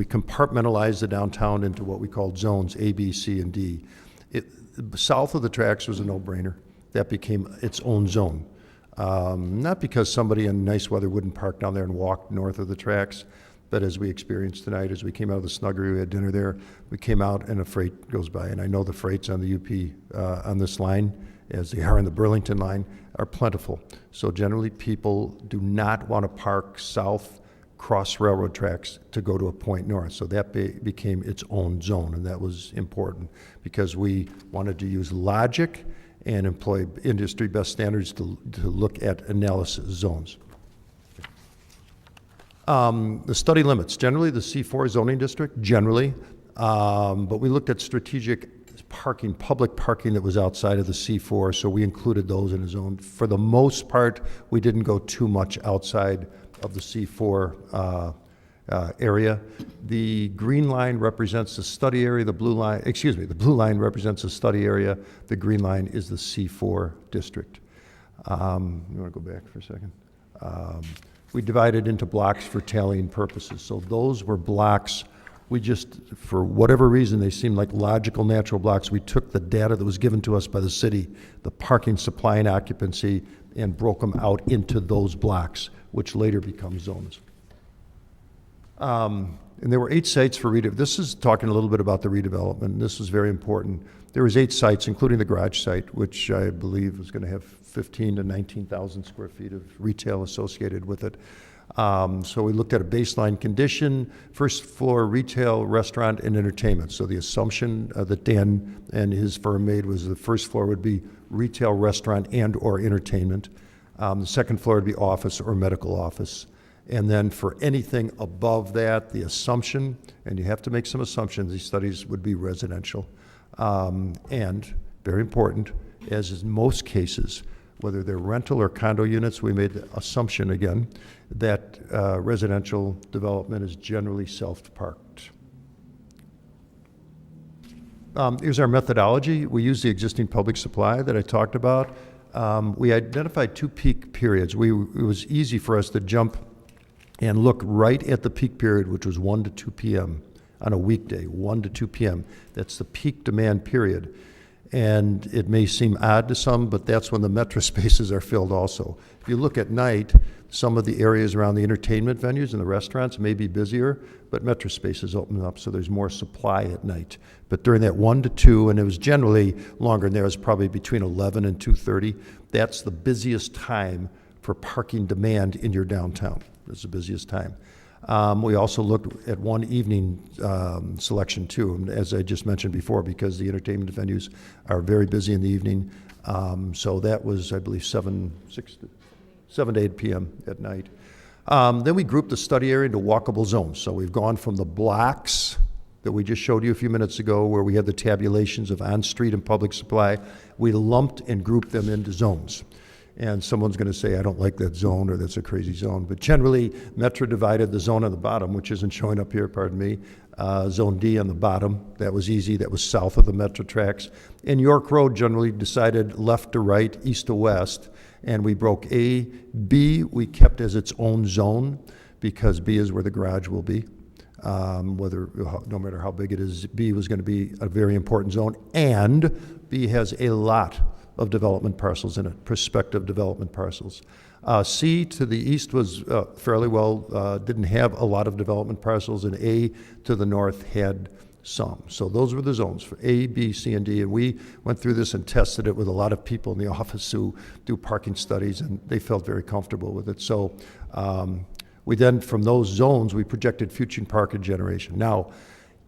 compartmentalized the downtown into what we called zones, A, B, C, and D. South of the tracks was a no-brainer. That became its own zone. Not because somebody in nice weather wouldn't park down there and walk north of the tracks, but as we experienced tonight, as we came out of the snuggery, we had dinner there, we came out and a freight goes by. And I know the freights on the UP, on this line, as they are on the Burlington line, are plentiful. So generally, people do not want to park south, cross railroad tracks to go to a point north. So that became its own zone, and that was important because we wanted to use logic and employ industry best standards to look at analysis zones. The study limits, generally the C4 zoning district, generally, but we looked at strategic parking, public parking that was outside of the C4, so we included those in a zone. For the most part, we didn't go too much outside of the C4 area. The green line represents the study area, the blue line represents the study area, the green line is the C4 district. You want to go back for a second? We divided into blocks for tallying purposes. So those were blocks, we just, for whatever reason, they seemed like logical, natural blocks. We took the data that was given to us by the city, the parking supply and occupancy, and broke them out into those blocks, which later become zones. And there were 8 sites for redevelopment. This is talking a little bit about the redevelopment. This is very important. There was 8 sites, including the garage site, which I believe was going to have 15 to 19,000 square feet of retail associated with it. So we looked at a baseline condition, first floor retail, restaurant, and entertainment. So the assumption that Dan and his firm made was the first floor would be retail, restaurant, and or entertainment. The second floor would be office or medical office. And then for anything above that, the assumption, and you have to make some assumptions, these studies would be residential. And very important, as in most cases, whether they're rental or condo units, we made the assumption again that residential development is generally self-parked. Here's our methodology. We use the existing public supply that I talked about. We identified 2 peak periods. It was easy for us to jump and look right at the peak period, which was 1 to 2 p.m. on a weekday, 1 to 2 p.m. That's the peak demand period. And it may seem odd to some, but that's when the metro spaces are filled also. If you look at night, some of the areas around the entertainment venues and the restaurants may be busier, but metro spaces open up, so there's more supply at night. But during that 1 to 2, and it was generally longer than there, it was probably between 11 and 2:30, that's the busiest time for parking demand in your downtown. That's the busiest time. We also looked at one evening selection too, as I just mentioned before, because the entertainment venues are very busy in the evening. So that was, I believe, 7 to 8 p.m. at night. Then we grouped the study area into walkable zones. So we've gone from the blocks that we just showed you a few minutes ago, where we had the tabulations of on-street and public supply. We lumped and grouped them into zones. And someone's going to say, I don't like that zone, or that's a crazy zone. But generally, Metro divided the zone on the bottom, which isn't showing up here, pardon me, Zone D on the bottom. That was easy. That was south of the Metro tracks. And York Road generally decided left to right, east to west. And we broke A. B we kept as its own zone, because B is where the garage will be. No matter how big it is, B was going to be a very important zone. And B has a lot of development parcels in it, prospective development parcels. C to the east was fairly well, didn't have a lot of development parcels, and A to the north had some. So those were the zones for A, B, C, and D, and we went through this and tested it with a lot of people in the office who do parking studies, and they felt very comfortable with it. So we then, from those zones, we projected future parking generation. Now,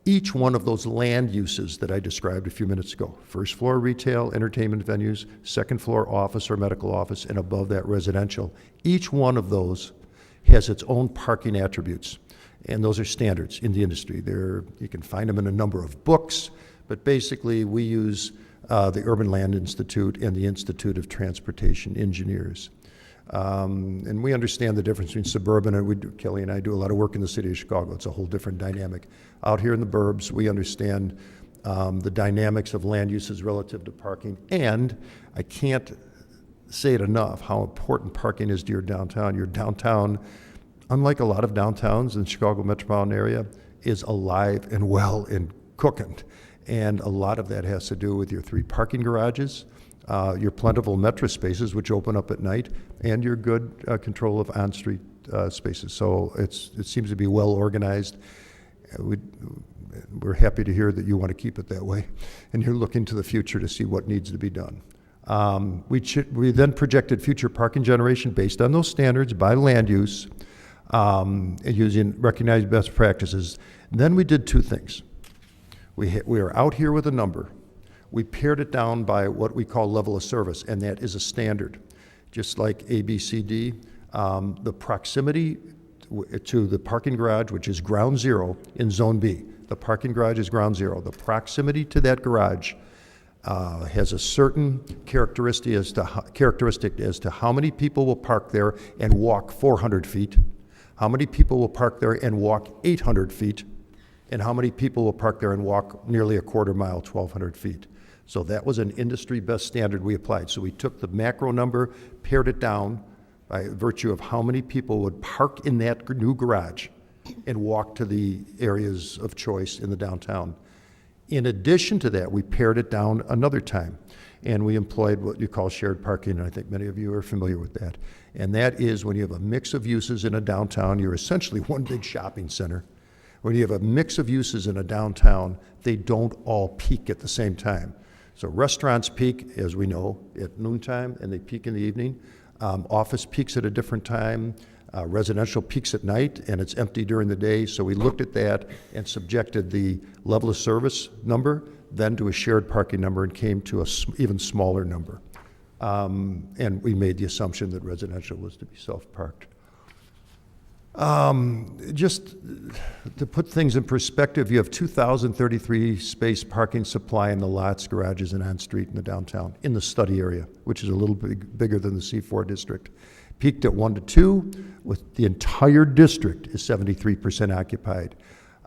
each one of those land uses that I described a few minutes ago, first floor retail, entertainment venues, second floor office or medical office, and above that residential, each one of those has its own parking attributes. And those are standards in the industry. You can find them in a number of books, but basically we use the Urban Land Institute and the Institute of Transportation Engineers. And we understand the difference between suburban, and Kelly and I do a lot of work in the city of Chicago. It's a whole different dynamic. Out here in the burbs, we understand the dynamics of land uses relative to parking. And I can't say it enough how important parking is to your downtown. Your downtown, unlike a lot of downtowns in the Chicago metropolitan area, is alive and well and cooking. And a lot of that has to do with your 3 parking garages, your plentiful metro spaces, which open up at night, and your good control of on-street spaces. So it seems to be well organized. We're happy to hear that you want to keep it that way, and you're looking to the future to see what needs to be done. We then projected future parking generation based on those standards by land use, and using recognized best practices. Then we did two things. We are out here with a number. We pared it down by what we call level of service, and that is a standard. Just like A, B, C, D, the proximity to the parking garage, which is ground zero in Zone B. The parking garage is ground zero. The proximity to that garage has a certain characteristic as to how many people will park there and walk 400 feet, how many people will park there and walk 800 feet, and how many people will park there and walk nearly a quarter mile, 1,200 feet. So that was an industry best standard we applied. So we took the macro number, pared it down by virtue of how many people would park in that new garage and walk to the areas of choice in the downtown. In addition to that, we pared it down another time, and we employed what you call shared parking, and I think many of you are familiar with that. And that is when you have a mix of uses in a downtown, you're essentially one big shopping center. When you have a mix of uses in a downtown, they don't all peak at the same time. So restaurants peak, as we know, at noontime, and they peak in the evening. Office peaks at a different time. Residential peaks at night, and it's empty during the day. So we looked at that and subjected the level of service number then to a shared parking number and came to an even smaller number. And we made the assumption that residential was to be self-parked. Just to put things in perspective, you have 2,033 space parking supply in the lots, garages, and on-street in the downtown, in the study area, which is a little bit bigger than the C4 district. Peaked at 1 to 2, with the entire district is 73% occupied.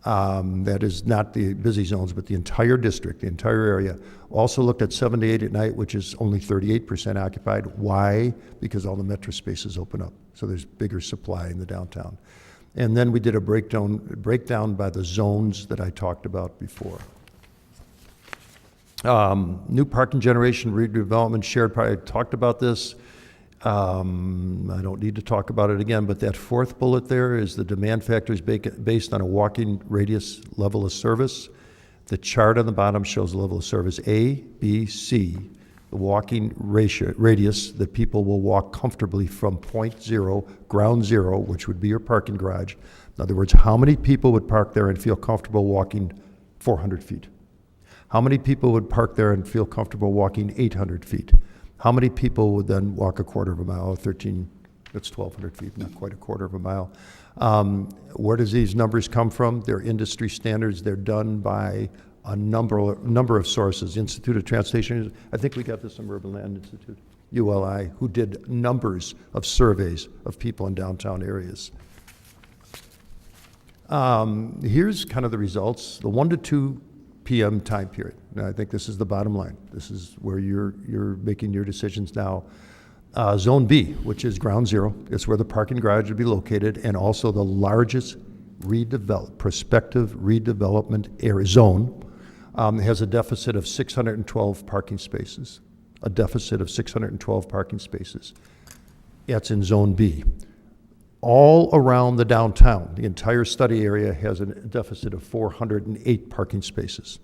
That is not the busy zones, but the entire district, the entire area. Also looked at 7 to 8 at night, which is only 38% occupied. Why? Because all the metro spaces open up, so there's bigger supply in the downtown. And then we did a breakdown by the zones that I talked about before. New parking generation, redevelopment, shared parking, I talked about this. I don't need to talk about it again, but that fourth bullet there is the demand factors based on a walking radius level of service. The chart on the bottom shows the level of service A, B, C, the walking radius that people will walk comfortably from point zero, ground zero, which would be your parking garage. In other words, how many people would park there and feel comfortable walking 400 feet? How many people would park there and feel comfortable walking 800 feet? How many people would then walk a quarter of a mile, 13, that's 1,200 feet, not quite a quarter of a mile. Where does these numbers come from? They're industry standards. They're done by a number of sources. Institute of Transportation, I think we got this from Urban Land Institute, ULI, who did numbers of surveys of people in downtown areas. Here's kind of the results. The 1 to 2 p.m. time period. Now, I think this is the bottom line. This is where you're making your decisions now. Zone B, which is ground zero, it's where the parking garage would be located, and also the largest prospective redevelopment area zone, has a deficit of 612 parking spaces. A deficit of 612 parking spaces. That's in Zone B. All around the downtown, the entire study area has a deficit of 408 parking spaces.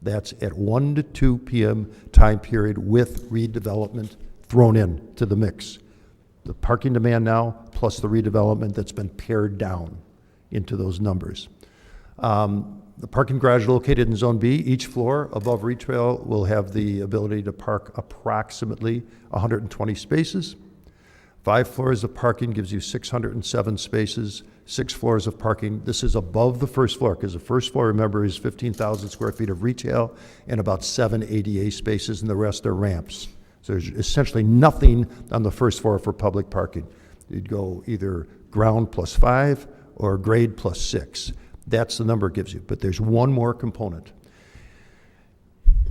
That's at 1 to 2 p.m. time period with redevelopment thrown in to the mix. The parking demand now plus the redevelopment that's been pared down into those numbers. The parking garage located in Zone B, each floor above retail will have the ability to park approximately 120 spaces. 5 floors of parking gives you 607 spaces, 6 floors of parking. This is above the first floor, because the first floor, remember, is 15,000 square feet of retail and about 7 ADA spaces, and the rest are ramps. So there's essentially nothing on the first floor for public parking. You'd go either ground plus 5 or grade plus 6. That's the number it gives you. But there's one more component.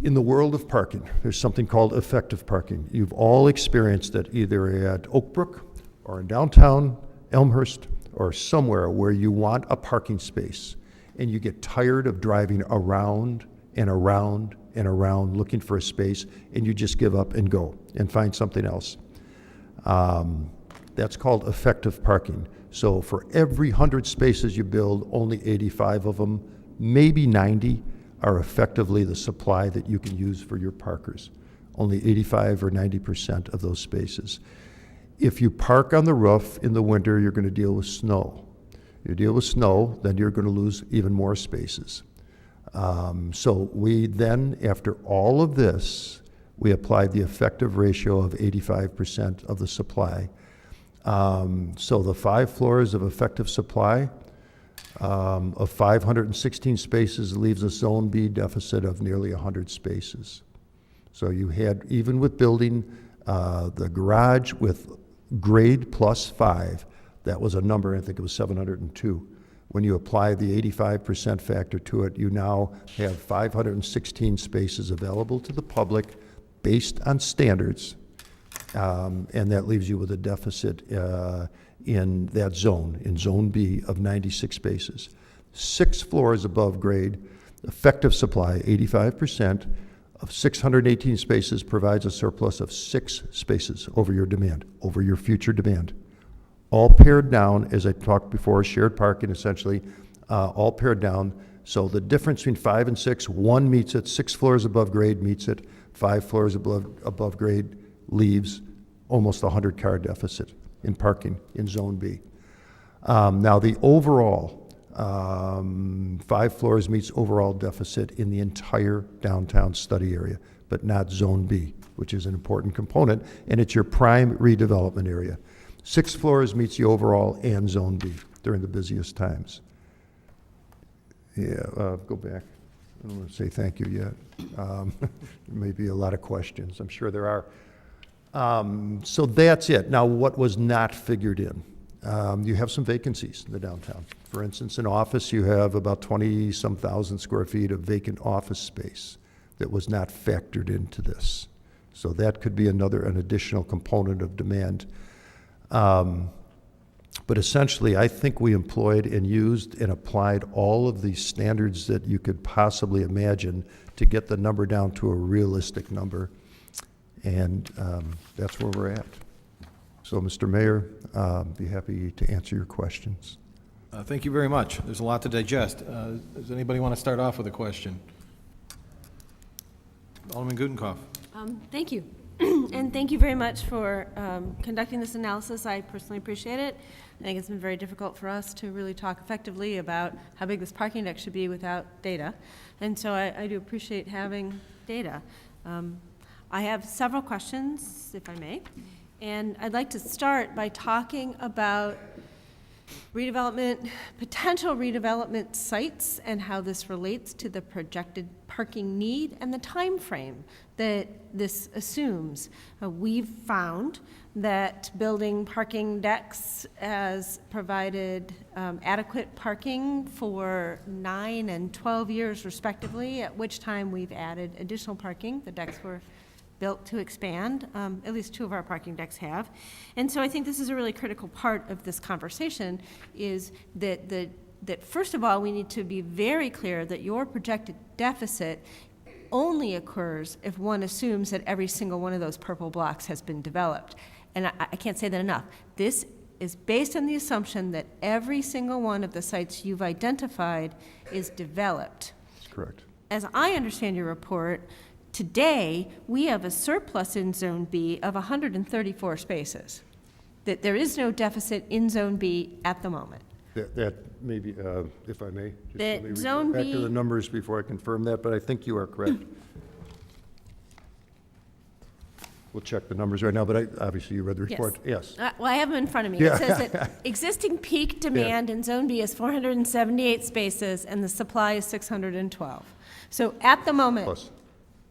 In the world of parking, there's something called effective parking. You've all experienced it either at Oak Brook or in downtown Elmhurst or somewhere where you want a parking space and you get tired of driving around and around and around looking for a space, and you just give up and go and find something else. That's called effective parking. So for every 100 spaces you build, only 85 of them, maybe 90, are effectively the supply that you can use for your parkers. Only 85 or 90% of those spaces. If you park on the roof in the winter, you're going to deal with snow. You deal with snow, then you're going to lose even more spaces. So we then, after all of this, we applied the effective ratio of 85% of the supply. So the 5 floors of effective supply of 516 spaces leaves a Zone B deficit of nearly 100 spaces. So you had, even with building the garage with grade plus 5, that was a number, I think it was 702. When you apply the 85% factor to it, you now have 516 spaces available to the public based on standards, and that leaves you with a deficit in that zone, in Zone B, of 96 spaces. 6 floors above grade, effective supply, 85%, of 618 spaces provides a surplus of 6 spaces over your demand, over your future demand. All pared down, as I talked before, shared parking essentially, all pared down. So the difference between 5 and 6, 1 meets it, 6 floors above grade meets it, 5 floors above grade leaves almost 100-car deficit in parking in Zone B. Now the overall, 5 floors meets overall deficit in the entire downtown study area, but not Zone B, which is an important component, and it's your prime redevelopment area. 6 floors meets the overall and Zone B during the busiest times. Yeah, go back. I don't want to say thank you yet. There may be a lot of questions. I'm sure there are. So that's it. Now, what was not figured in? You have some vacancies in the downtown. For instance, in office, you have about 20-some thousand square feet of vacant office space that was not factored into this. So that could be an additional component of demand. But essentially, I think we employed and used and applied all of the standards that you could possibly imagine to get the number down to a realistic number. And that's where we're at. So, Mr. Mayor, be happy to answer your questions. Thank you very much. There's a lot to digest. Does anybody want to start off with a question? Alderman Gutenkopf. Thank you. And thank you very much for conducting this analysis. I personally appreciate it. I think it's been very difficult for us to really talk effectively about how big this parking deck should be without data. And so I do appreciate having data. I have several questions, if I may. And I'd like to start by talking about redevelopment, potential redevelopment sites, and how this relates to the projected parking need and the time frame that this assumes. We've found that building parking decks has provided adequate parking for 9 and 12 years respectively, at which time we've added additional parking. The decks were built to expand. At least 2 of our parking decks have. And so I think this is a really critical part of this conversation, is that first of all, we need to be very clear that your projected deficit only occurs if one assumes that every single one of those purple blocks has been developed. And I can't say that enough. This is based on the assumption that every single one of the sites you've identified is developed. That's correct. As I understand your report, today, we have a surplus in Zone B of 134 spaces. That there is no deficit in Zone B at the moment. That maybe, if I may, just That let me Zone refer back to B the numbers before I confirm that, but I think you are correct. We'll check the numbers right now, but obviously you read the report. Yes. Well, I have them in front of me. Yeah. It says that existing peak demand in Zone B is 478 spaces, and the supply is 612. So at the moment, Plus.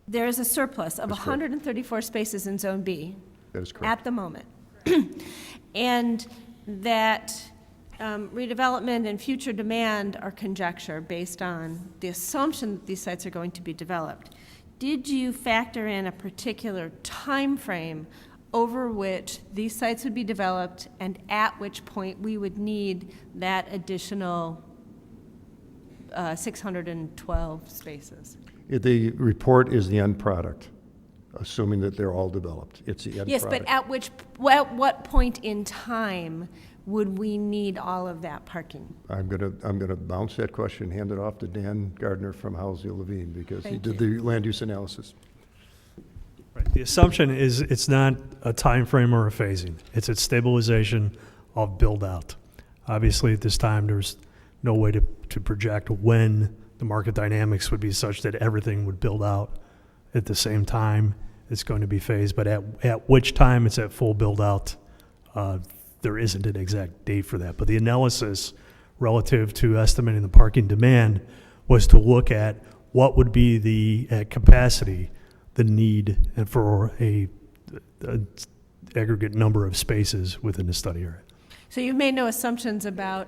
there is a surplus of That's correct. 134 spaces in Zone B. That is correct. At the moment. And that redevelopment and future demand are conjecture based on the assumption that these sites are going to be developed. Did you factor in a particular time frame over which these sites would be developed and at which point we would need that additional 612 spaces? The report is the end product, assuming that they're all developed. It's the end Yes, product. but at what point in time would we need all of that parking? I'm gonna bounce that question, hand it off to Dan Gardner from Housing Levine, because he Thank did the land use analysis. Right. The assumption is it's not a time frame or a phasing. It's a stabilization of build-out. Obviously, at this time, there's no way to project when the market dynamics would be such that everything would build out at the same time. It's going to be phased, but at which time it's at full build-out, there isn't an exact date for that. But the analysis relative to estimating the parking demand was to look at what would be the capacity, the need for a aggregate number of spaces within the study area. So you've made no assumptions about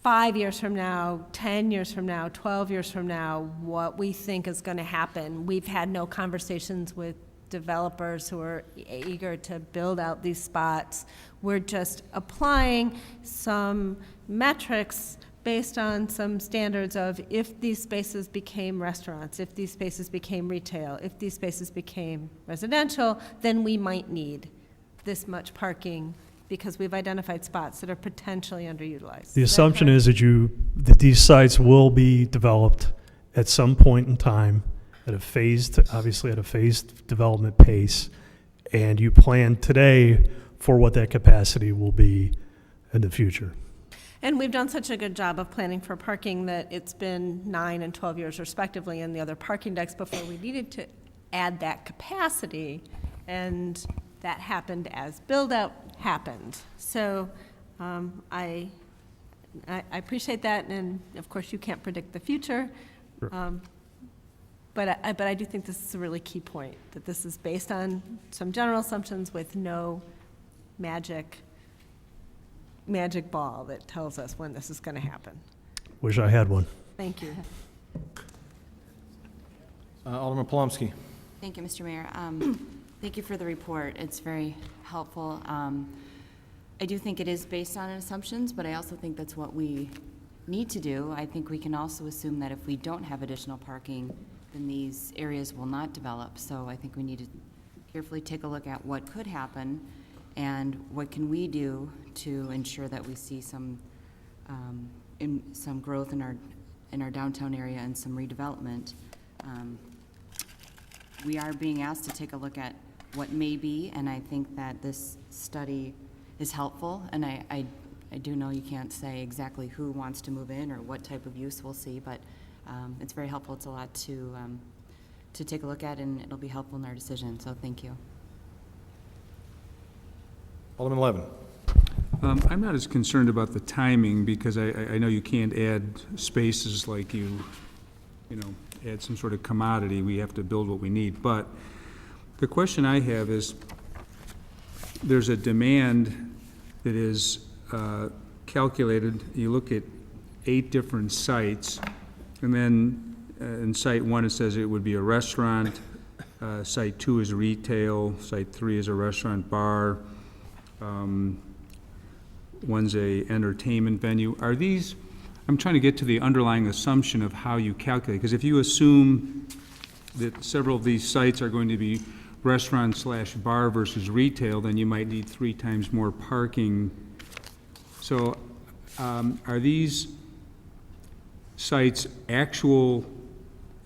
5 years from now, 10 years from now, 12 years from now, what we think is going to happen. We've had no conversations with developers who are eager to build out these spots. We're just applying some metrics based on some standards of if these spaces became restaurants, if these spaces became retail, if these spaces became residential, then we might need this much parking because we've identified spots that are potentially underutilized. The assumption is that these sites will be developed at some point in time obviously at a phased development pace, and you plan today for what that capacity will be in the future. And we've done such a good job of planning for parking that it's been 9 and 12 years respectively in the other parking decks before we needed to add that capacity, and that happened as build-out happened. So I appreciate that, and of course you can't predict the future. Sure. But I do think this is a really key point, that this is based on some general assumptions with no magic ball that tells us when this is going to happen. Wish I had one. Thank you. Alderman Polomsky. Thank you, Mr. Mayor. Thank you for the report. It's very helpful. I do think it is based on assumptions, but I also think that's what we need to do. I think we can also assume that if we don't have additional parking, then these areas will not develop. So I think we need to carefully take a look at what could happen and what can we do to ensure that we see some growth in our downtown area and some redevelopment. We are being asked to take a look at what may be, and I think that this study is helpful. And I do know you can't say exactly who wants to move in or what type of use we'll see, but it's very helpful. It's a lot to take a look at, and it'll be helpful in our decision. So thank you. Alderman Levin. I'm not as concerned about the timing because I know you can't add spaces like you add some sort of commodity. We have to build what we need. But the question I have is, there's a demand that is calculated. You look at 8 different sites, and then in site 1 it says it would be a restaurant, site 2 is retail, site 3 is a restaurant bar, one's a entertainment venue. Are these, I'm trying to get to the underlying assumption of how you calculate, because if you assume that several of these sites are going to be restaurant/bar versus retail, then you might need 3 times more parking. So are these sites actual,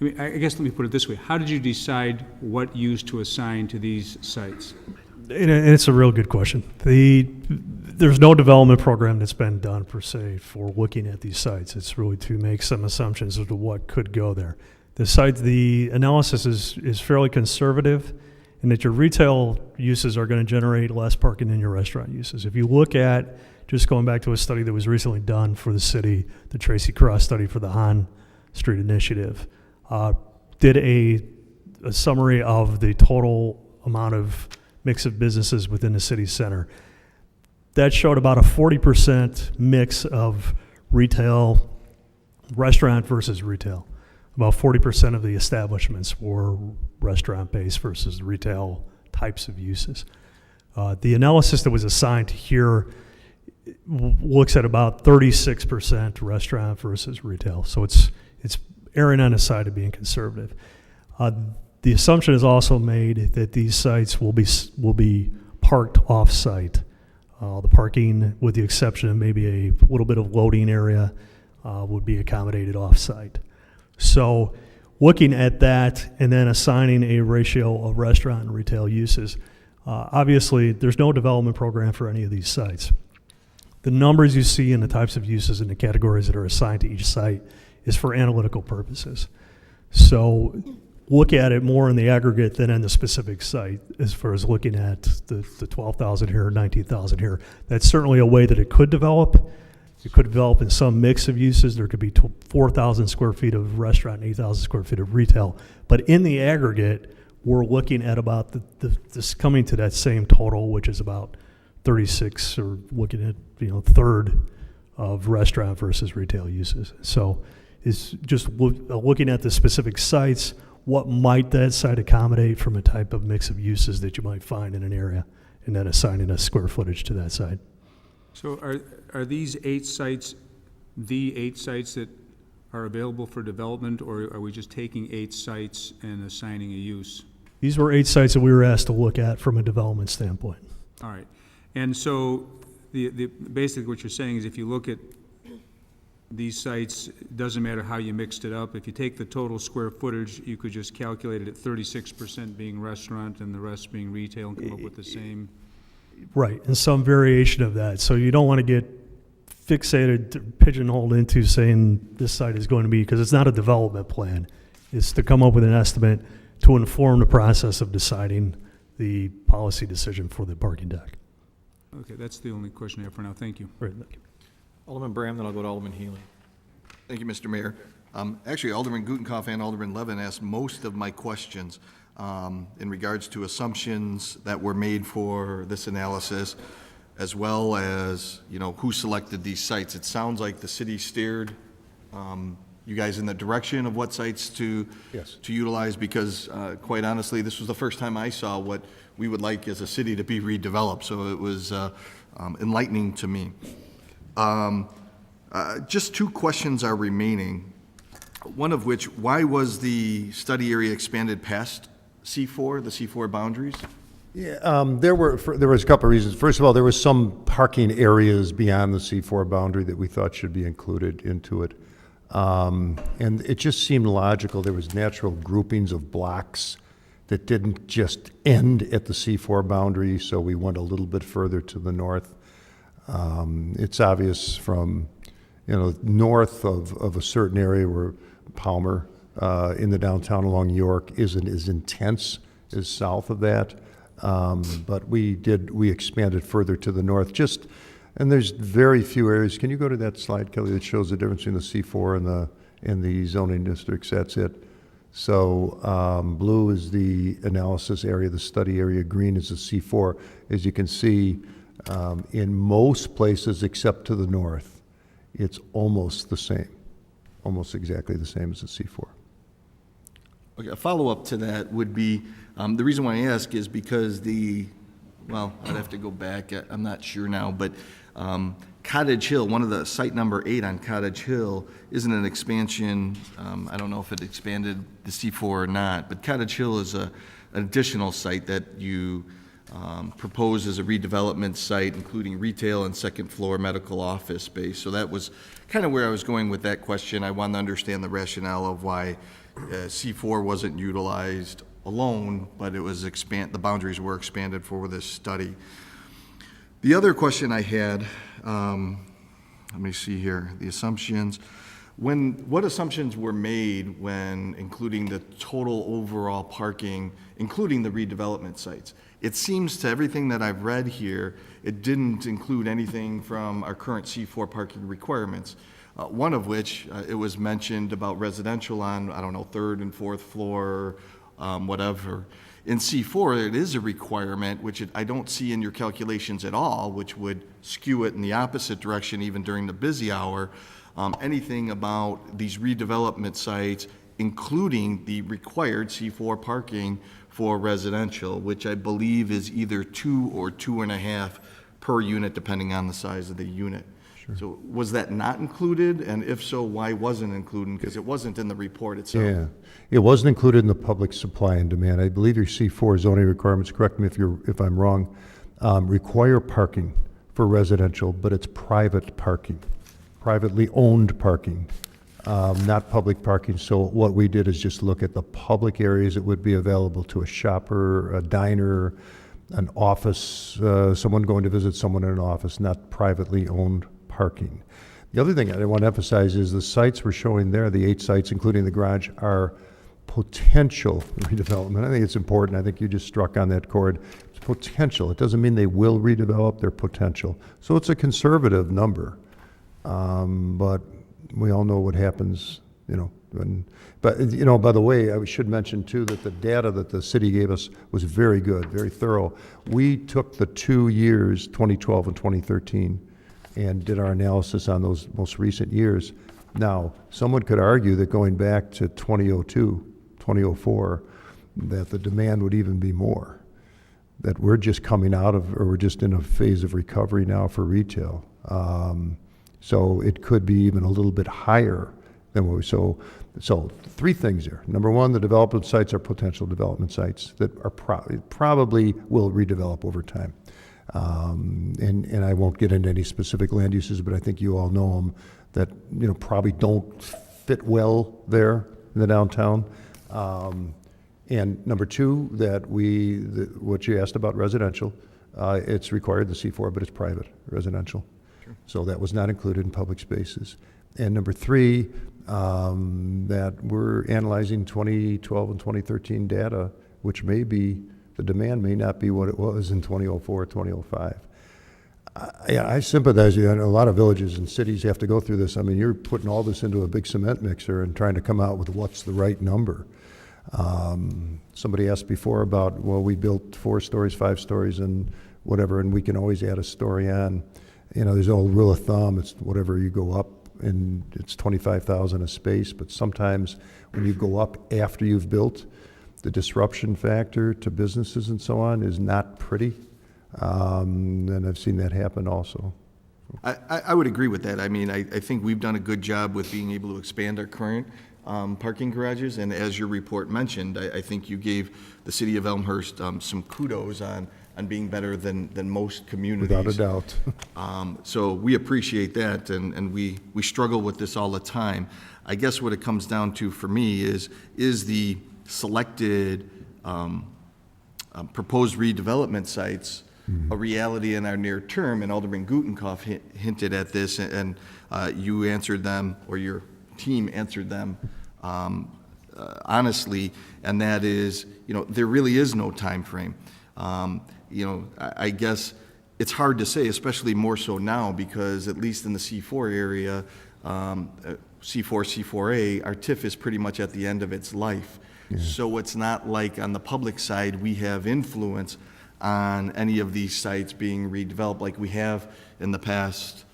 I guess let me put it this way, how did you decide what use to assign to these sites? And it's a real good question. There's no development program that's been done per se for looking at these sites. It's really to make some assumptions as to what could go there. The analysis is fairly conservative in that your retail uses are going to generate less parking than your restaurant uses. If you look at, just going back to a study that was recently done for the city, the Tracy Cross study for the Hahn Street Initiative, did a summary of the total amount of mix of businesses within the city center. That showed about a 40% mix of retail, restaurant versus retail. About 40% of the establishments were restaurant-based versus retail types of uses. The analysis that was assigned here looks at about 36% restaurant versus retail. So it's erring on the side of being conservative. The assumption is also made that these sites will be parked off-site. The parking, with the exception of maybe a little bit of loading area, would be accommodated off-site. So looking at that and then assigning a ratio of restaurant and retail uses, obviously there's no development program for any of these sites. The numbers you see and the types of uses and the categories that are assigned to each site is for analytical purposes. So look at it more in the aggregate than in the specific site as far as looking at the 12,000 here, 19,000 here. That's certainly a way that it could develop. It could develop in some mix of uses. There could be 4,000 square feet of restaurant and 8,000 square feet of retail. But in the aggregate, we're looking at about this coming to that same total, which is about 36, or looking at, third of restaurant versus retail uses. So it's just looking at the specific sites, what might that site accommodate from a type of mix of uses that you might find in an area, and then assigning a square footage to that site. So are these 8 sites the 8 sites that are available for development, or are we just taking 8 sites and assigning a use? These were 8 sites that we were asked to look at from a development standpoint. All right. And so basically what you're saying is if you look at these sites, it doesn't matter how you mixed it up. If you take the total square footage, you could just calculate it at 36% being restaurant and the rest being retail and come up with the same. Right, and some variation of that. So you don't want to get fixated, pigeonholed into saying this site is going to be, because it's not a development plan. It's to come up with an estimate to inform the process of deciding the policy decision for the parking deck. Okay, that's the only question I have for now. Thank you. Right, thank you. Alderman Bram, then I'll go to Alderman Healy. Thank you, Mr. Mayor. Actually, Alderman Gutenkopf and Alderman Levin asked most of my questions in regards to assumptions that were made for this analysis, as well as, who selected these sites. It sounds like the city steered you guys in the direction of what sites to utilize, because quite honestly, this was the first time I saw what we would like as a city to be redeveloped, so it was enlightening to me. Just 2 questions are remaining. One of which, why was the study area expanded past C4, the C4 boundaries? Yeah, there was a couple of reasons. First of all, there was some parking areas beyond the C4 boundary that we thought should be included into it. And it just seemed logical. There was natural groupings of blocks that didn't just end at the C4 boundary, so we went a little bit further to the north. It's obvious from, north of a certain area where Palmer in the downtown along York isn't as intense as south of that. But we expanded further to the north. And there's very few areas. Can you go to that slide, Kelly, that shows the difference between the C4 and the zoning districts? That's it. So blue is the analysis area, the study area. Green is the C4. As you can see, in most places except to the north, it's almost the same, almost exactly the same as the C4. Okay, a follow-up to that would be, the reason why I ask is because I'd have to go back, I'm not sure now, but Cottage Hill, one of the site number 8 on Cottage Hill, isn't an expansion. I don't know if it expanded the C4 or not, but Cottage Hill is an additional site that you propose as a redevelopment site, including retail and second floor medical office space. So that was kind of where I was going with that question. I wanted to understand the rationale of why C4 wasn't utilized alone, but it was the boundaries were expanded for this study. The other question I had, let me see here, the assumptions. What assumptions were made when including the total overall parking, including the redevelopment sites? It seems to everything that I've read here, it didn't include anything from our current C4 parking requirements. One of which, it was mentioned about residential on, I don't know, 3rd and 4th floor, whatever. In C4, it is a requirement, which I don't see in your calculations at all, which would skew it in the opposite direction even during the busy hour. Anything about these redevelopment sites, including the required C4 parking for residential, which I believe is either 2 or 2.5 per unit, depending on the size of the unit. So was that not included? And if so, why wasn't included? Because it wasn't in the report itself. Yeah, it wasn't included in the public supply and demand. I believe your C4 zoning requirements, correct me if I'm wrong, require parking for residential, but it's private parking, privately owned parking, not public parking. So what we did is just look at the public areas that would be available to a shopper, a diner, an office, someone going to visit someone in an office, not privately owned parking. The other thing I want to emphasize is the sites we're showing there, the 8 sites, including the garage, are potential redevelopment. I think it's important. I think you just struck on that chord. It's potential. It doesn't mean they will redevelop, their potential. So it's a conservative number. But we all know what happens, you know. But, you know, by the way, I should mention too that the data that the city gave us was very good, very thorough. We took the 2 years, 2012 and 2013, and did our analysis on those most recent years. Now, someone could argue that going back to 2002, 2004, that the demand would even be more, that we're just coming out of, or we're just in a phase of recovery now for retail. So it could be even a little bit higher than what we, so 3 things there. Number 1, the development sites are potential development sites that are probably will redevelop over time. And I won't get into any specific land uses, but I think you all know them that, you know, probably don't fit well there in the downtown. And number 2, that what you asked about residential, it's required, the C4, but it's private residential. Sure. So that was not included in public spaces. And number 3, that we're analyzing 2012 and 2013 data, which may be, the demand may not be what it was in 2004, 2005. I sympathize with you. I know a lot of villages and cities have to go through this. I mean, you're putting all this into a big cement mixer and trying to come out with what's the right number. Somebody asked before about, well, we built 4 stories, 5 stories, and whatever, and we can always add a story on. You know, there's an old rule of thumb, it's whatever you go up, and it's 25,000 a space, but sometimes when you go up after you've built, the disruption factor to businesses and so on is not pretty. And I've seen that happen also. I would agree with that. I mean, I think we've done a good job with being able to expand our current parking garages, and as your report mentioned, I think you gave the city of Elmhurst some kudos on being better than most communities. Without a doubt. So we appreciate that, and we struggle with this all the time. I guess what it comes down to for me is the selected proposed redevelopment sites a reality in our near term, and Alderman Gutenkopf hinted at this, and you answered them, or your team answered them honestly, and that is, you know, there really is no time frame. You know, I guess it's hard to say, especially more so now, because at least in the C4 area, C4, C4A, our TIF is pretty much at the end of its life. Yeah. So it's not like on the public side we have influence on any of these sites being redeveloped like we have in the past,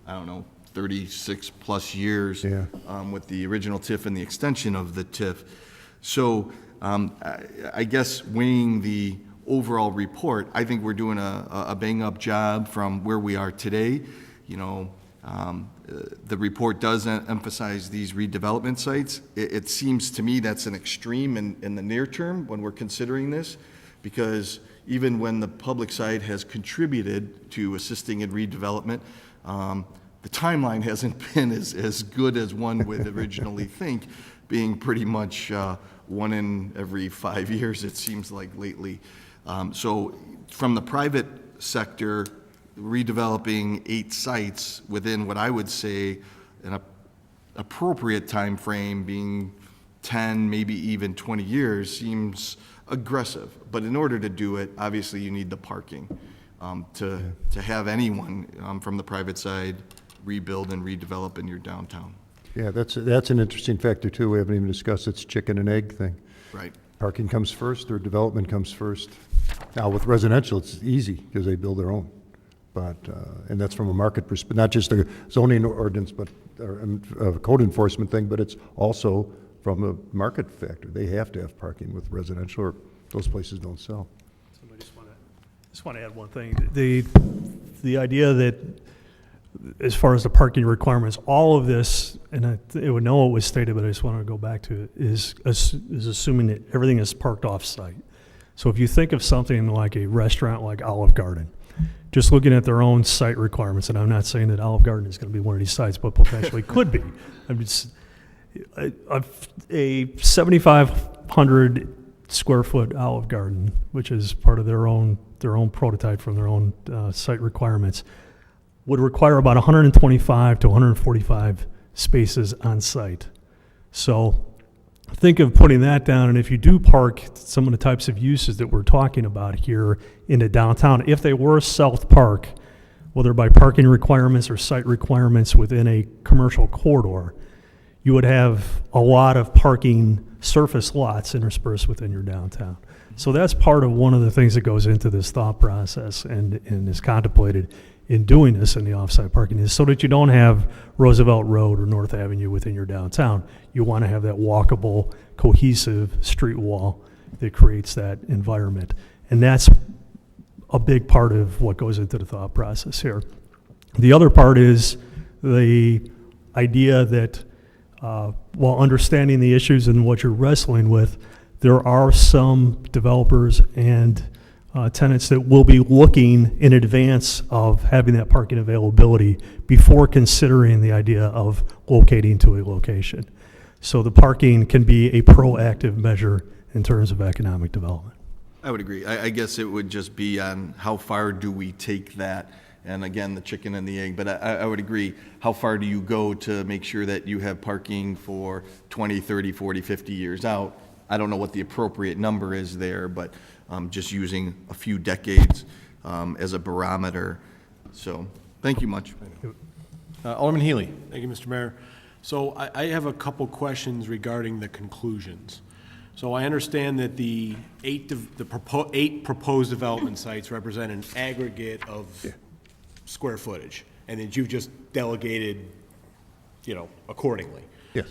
I don't know, 36 plus years. Yeah. With the original TIF and the extension of the TIF. So I guess weighing the overall report, I think we're doing a bang-up job from where we are today. You know, the report does emphasize these redevelopment sites. It seems to me that's an extreme in the near term when we're considering this, because even when the public side has contributed to assisting in redevelopment, the timeline hasn't been as good as one would originally think, being pretty much 1 in every 5 years, it seems like lately. So from the private sector, redeveloping 8 sites within what I would say an appropriate time frame, being 10, maybe even 20 years, seems aggressive. But in order to do it, obviously you need the parking to have anyone from the private side rebuild and redevelop in your downtown. Yeah, that's an interesting factor too. We haven't even discussed its chicken and egg thing. Right. Parking comes first or development comes first. Now with residential, it's easy because they build their own. But, and that's from a market perspective, not just a zoning ordinance, but a code enforcement thing, but it's also from a market factor. They have to have parking with residential, or those places don't sell. Somebody just want to add one thing. The idea that as far as the parking requirements, all of this, and I know it was stated, but I just want to go back to it, is assuming that everything is parked off-site. So if you think of something like a restaurant like Olive Garden, just looking at their own site requirements, and I'm not saying that Olive Garden is going to be one of these sites, but potentially could be. I mean, a 7,500 square foot Olive Garden, which is part of their own prototype from their own site requirements, would require about 125 to 145 spaces on site. So think of putting that down, and if you do park some of the types of uses that we're talking about here into downtown, if they were self-park, whether by parking requirements or site requirements within a commercial corridor, you would have a lot of parking surface lots interspersed within your downtown. So that's part of one of the things that goes into this thought process and is contemplated in doing this in the off-site parking, is so that you don't have Roosevelt Road or North Avenue within your downtown. You want to have that walkable, cohesive street wall that creates that environment. And that's a big part of what goes into the thought process here. The other part is the idea that while understanding the issues and what you're wrestling with, there are some developers and tenants that will be looking in advance of having that parking availability before considering the idea of locating to a location. So the parking can be a proactive measure in terms of economic development. I would agree. I guess it would just be on how far do we take that, and again, the chicken and the egg, but I would agree. How far do you go to make sure that you have parking for 20, 30, 40, 50 years out? I don't know what the appropriate number is there, but just using a few decades as a barometer. So, thank you much. Alderman Healy. Thank you, Mr. Mayor. So I have a couple questions regarding the conclusions. So I understand that the eight proposed development sites represent an aggregate of square footage, and that you've just delegated, accordingly. Yes.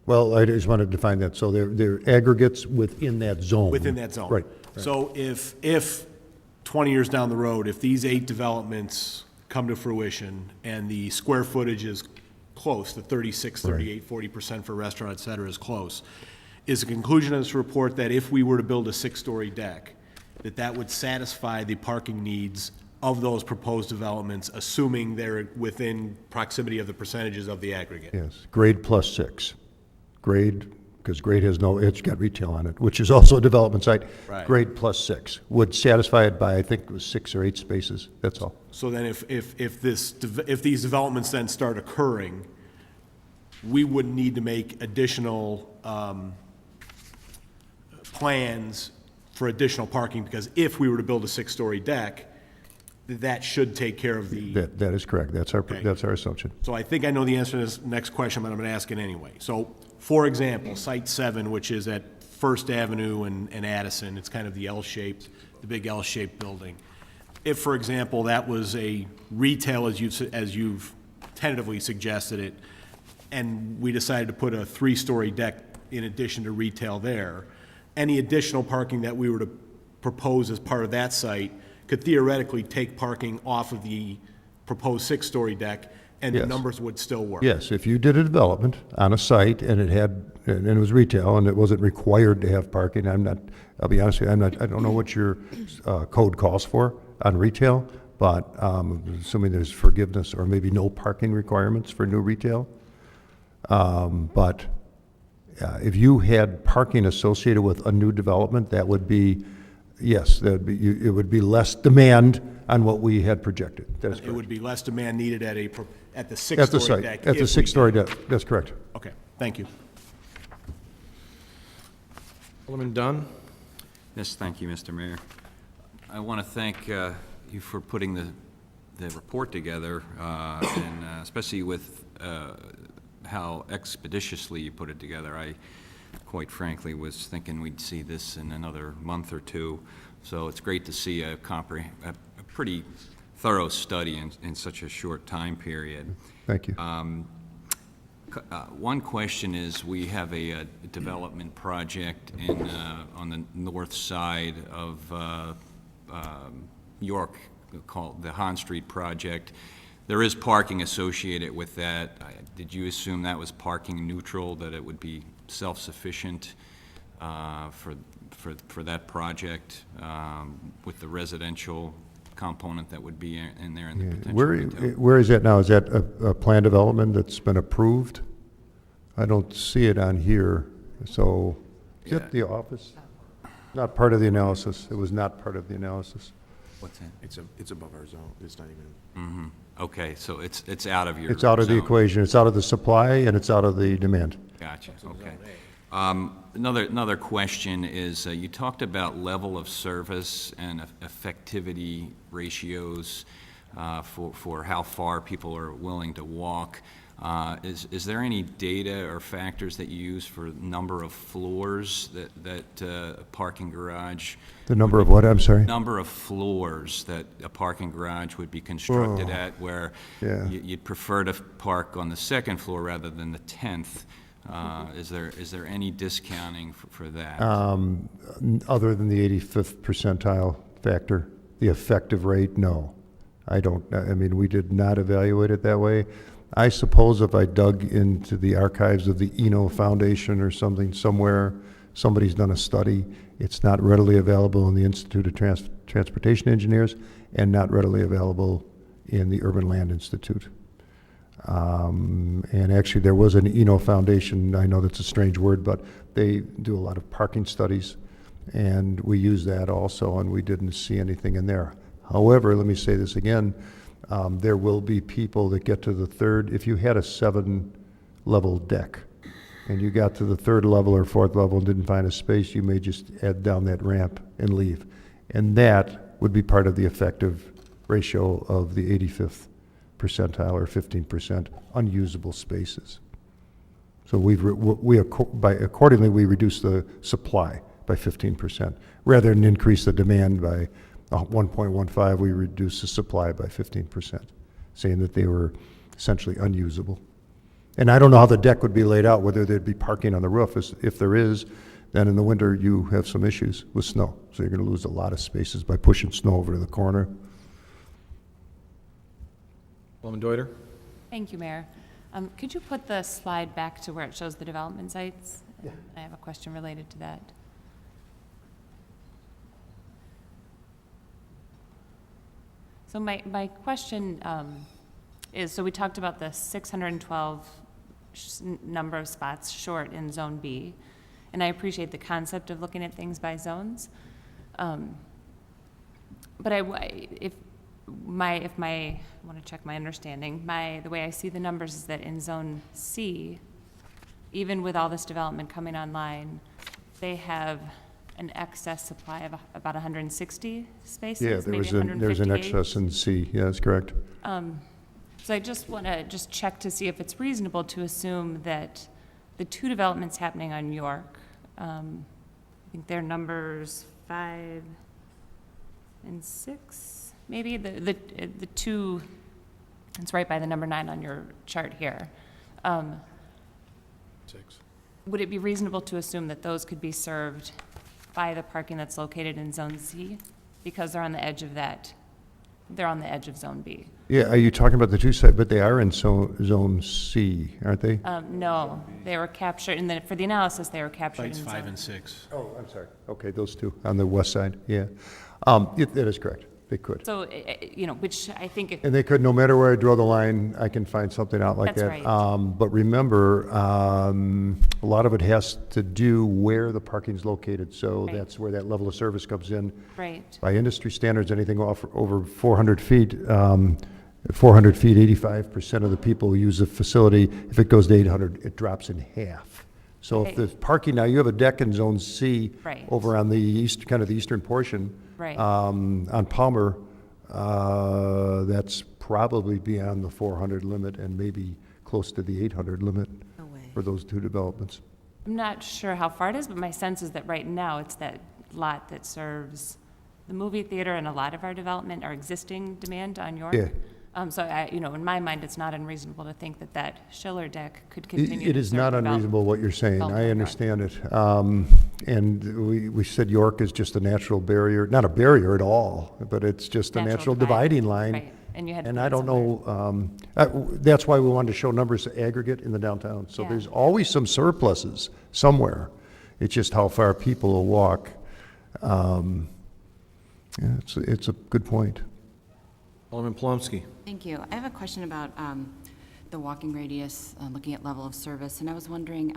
Well, I just wanted to define that. So they're aggregates within that zone. Within that zone. Right. So if 20 years down the road, if these 8 developments come to fruition and the square footage is close, the 36, 38, 40% for restaurant, et cetera, is close, is the conclusion of this report that if we were to build a 6-story deck, that would satisfy the parking needs of those proposed developments, assuming they're within proximity of the percentages of the aggregate? Yes, grade plus 6. Grade, because grade has it's got retail on it, which is also a development site. Right. Grade plus 6 would satisfy it by, I think it was 6 or 8 spaces, that's all. So then if these developments then start occurring, we would need to make additional plans for additional parking, because if we were to build a 6-story deck, that should take care of the... That is correct. That's our assumption. So I think I know the answer to this next question, but I'm going to ask it anyway. So, for example, Site 7, which is at First Avenue and Addison, it's kind of the big L-shaped building. If, for example, that was a retail, as you've tentatively suggested it, and we decided to put a 3-story deck in addition to retail there, any additional parking that we were to propose as part of that site could theoretically take parking off of the proposed 6-story deck, and the numbers would still work. Yes, if you did a development on a site and it was retail and it wasn't required to have parking, I'll be honest with you, I don't know what your code calls for on retail, but assuming there's forgiveness or maybe no parking requirements for new retail. But if you had parking associated with a new development, that would be, yes, it would be less demand on what we had projected. That is correct. It would be less demand needed at the 6-story deck. At the 6-story deck, that's correct. Okay, thank you. Alderman Dunn. Yes, thank you, Mr. Mayor. I want to thank you for putting the report together, and especially with how expeditiously you put it together. I, quite frankly, was thinking we'd see this in another month or two. So it's great to see a pretty thorough study in such a short time period. Thank you. One question is, we have a development project on the north side of York called the Han Street project. There is parking associated with that. Did you assume that was parking neutral, that it would be self-sufficient for that project with the residential component that would be in there in the potential retail? Where is that now? Is that a plan development that's been approved? I don't see it on here. So, is it the office? Not part of the analysis. It was not part of the analysis. What's that? It's above our zone. It's not even. Mm-hmm. Okay, so it's out of your It's out of the zone. equation. It's out of the supply and it's out of the demand. Gotcha, okay. Another question is, you talked about level of service and effectivity ratios for how far people are willing to walk. Is there any data or factors that you use for number of floors that a parking garage? The number of what, I'm sorry? Number of floors that a parking garage would be constructed at, where you'd prefer to park on the second floor rather than the 10th. Is there any discounting for that? Other than the 85th percentile factor, the effective rate, no. I mean, we did not evaluate it that way. I suppose if I dug into the archives of the Eno Foundation or something somewhere, somebody's done a study. It's not readily available in the Institute of Transportation Engineers and not readily available in the Urban Land Institute. And actually there was an Eno Foundation, I know that's a strange word, but they do a lot of parking studies, and we use that also, and we didn't see anything in there. However, let me say this again, there will be people that get to the third, if you had a 7-level deck, and you got to the 3rd level or 4th level and didn't find a space, you may just head down that ramp and leave. And that would be part of the effective ratio of the 85th percentile or 15% unusable spaces. So accordingly we reduce the supply by 15%. Rather than increase the demand by 1.15, we reduce the supply by 15%, saying that they were essentially unusable. And I don't know how the deck would be laid out, whether there'd be parking on the roof. If there is, then in the winter you have some issues with snow. So you're going to lose a lot of spaces by pushing snow over to the corner. Alderman Deuter? Thank you, Mayor. Could you put the slide back to where it shows the development sites? Yeah. I have a question related to that. So my question is, so we talked about the 612 number of spots short in Zone B, and I appreciate the concept of looking at things by zones. But I want to check my understanding. The way I see the numbers is that in Zone C, even with all this development coming online, they have an excess supply of about 160 spaces. Yeah, there's an excess in C. Yeah, that's correct. So I just want to check to see if it's reasonable to assume that the 2 developments happening on York, I think they're numbers 5 and 6, maybe the 2. It's right by the number 9 on your chart here. 6. Would it be reasonable to assume that those could be served by the parking that's located in Zone C, because they're on the edge of that? They're on the edge of Zone B. Yeah, are you talking about the 2 sites? But they are in Zone C, aren't they? No, they were captured, for the analysis, they were captured Sites in 5 Zone. and 6. Oh, I'm sorry. Okay, those 2 on the west side, yeah. That is correct. They could. So, which I think And they could, no matter where I draw the line, I can find something out like That's that. right. But remember, a lot of it has to do where the parking's located. So Right. that's where that level of service comes in. Right. By industry standards, anything over 400 feet, 85% of the people who use the facility. If it goes to 800, it drops in half. So if Okay. the parking, now you have a deck in Zone C Right. over on the east, kind of the eastern portion. Right. On Palmer, that's probably beyond the 400 limit and maybe close to the 800 limit for those 2 developments. I'm not sure how far it is, but my sense is that right now it's that lot that serves the movie theater and a lot of our development, our existing demand on York. Yeah. So in my mind, it's not unreasonable to think that that Schiller deck could continue. It is not unreasonable what you're saying. I understand it. And we said York is just a natural barrier, not a barrier at all, but it's just a natural dividing line. Right. And you had to And put I it don't know, that's why we wanted to show numbers aggregate in the downtown. So there's always some surpluses somewhere. It's just how far people will walk. It's a good point. Alderman Plumsky. Thank you. I have a question about the walking radius, looking at level of service, and I was wondering,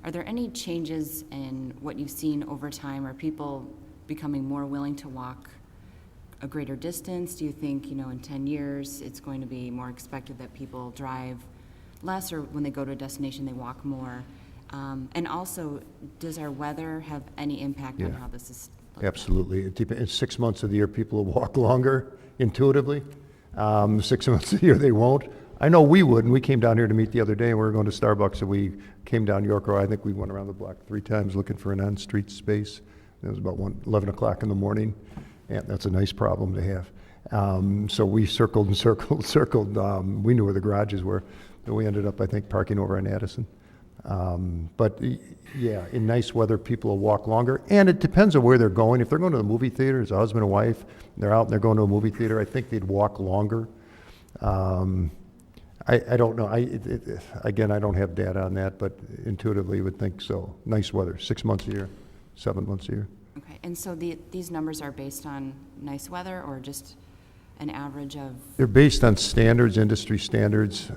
are there any changes in what you've seen over time? Are people becoming more willing to walk a greater distance? Do you think, in 10 years, it's going to be more expected that people drive less, or when they go to a destination, they walk more? And also, does our weather have any impact on how this is looked at? Absolutely. It depends. 6 months of the year, people will walk longer intuitively. 6 months of the year, they won't. I know we would, and we came down here to meet the other day, and we were going to Starbucks, and we came down York Road. I think we went around the block 3 times looking for an on-street space. It was about 11 o'clock in the morning, and that's a nice problem to have. So we circled and circled, circled. We knew where the garages were, and we ended up, I think, parking over on Addison. But yeah, in nice weather, people will walk longer, and it depends on where they're going. If they're going to the movie theater as a husband and wife, and they're out and they're going to a movie theater, I think they'd walk longer. I don't know. Again, I don't have data on that, but intuitively would think so. Nice weather, 6 months a year, 7 months a year. Okay, and so these numbers are based on nice weather or just an average of? They're based on standards, industry standards.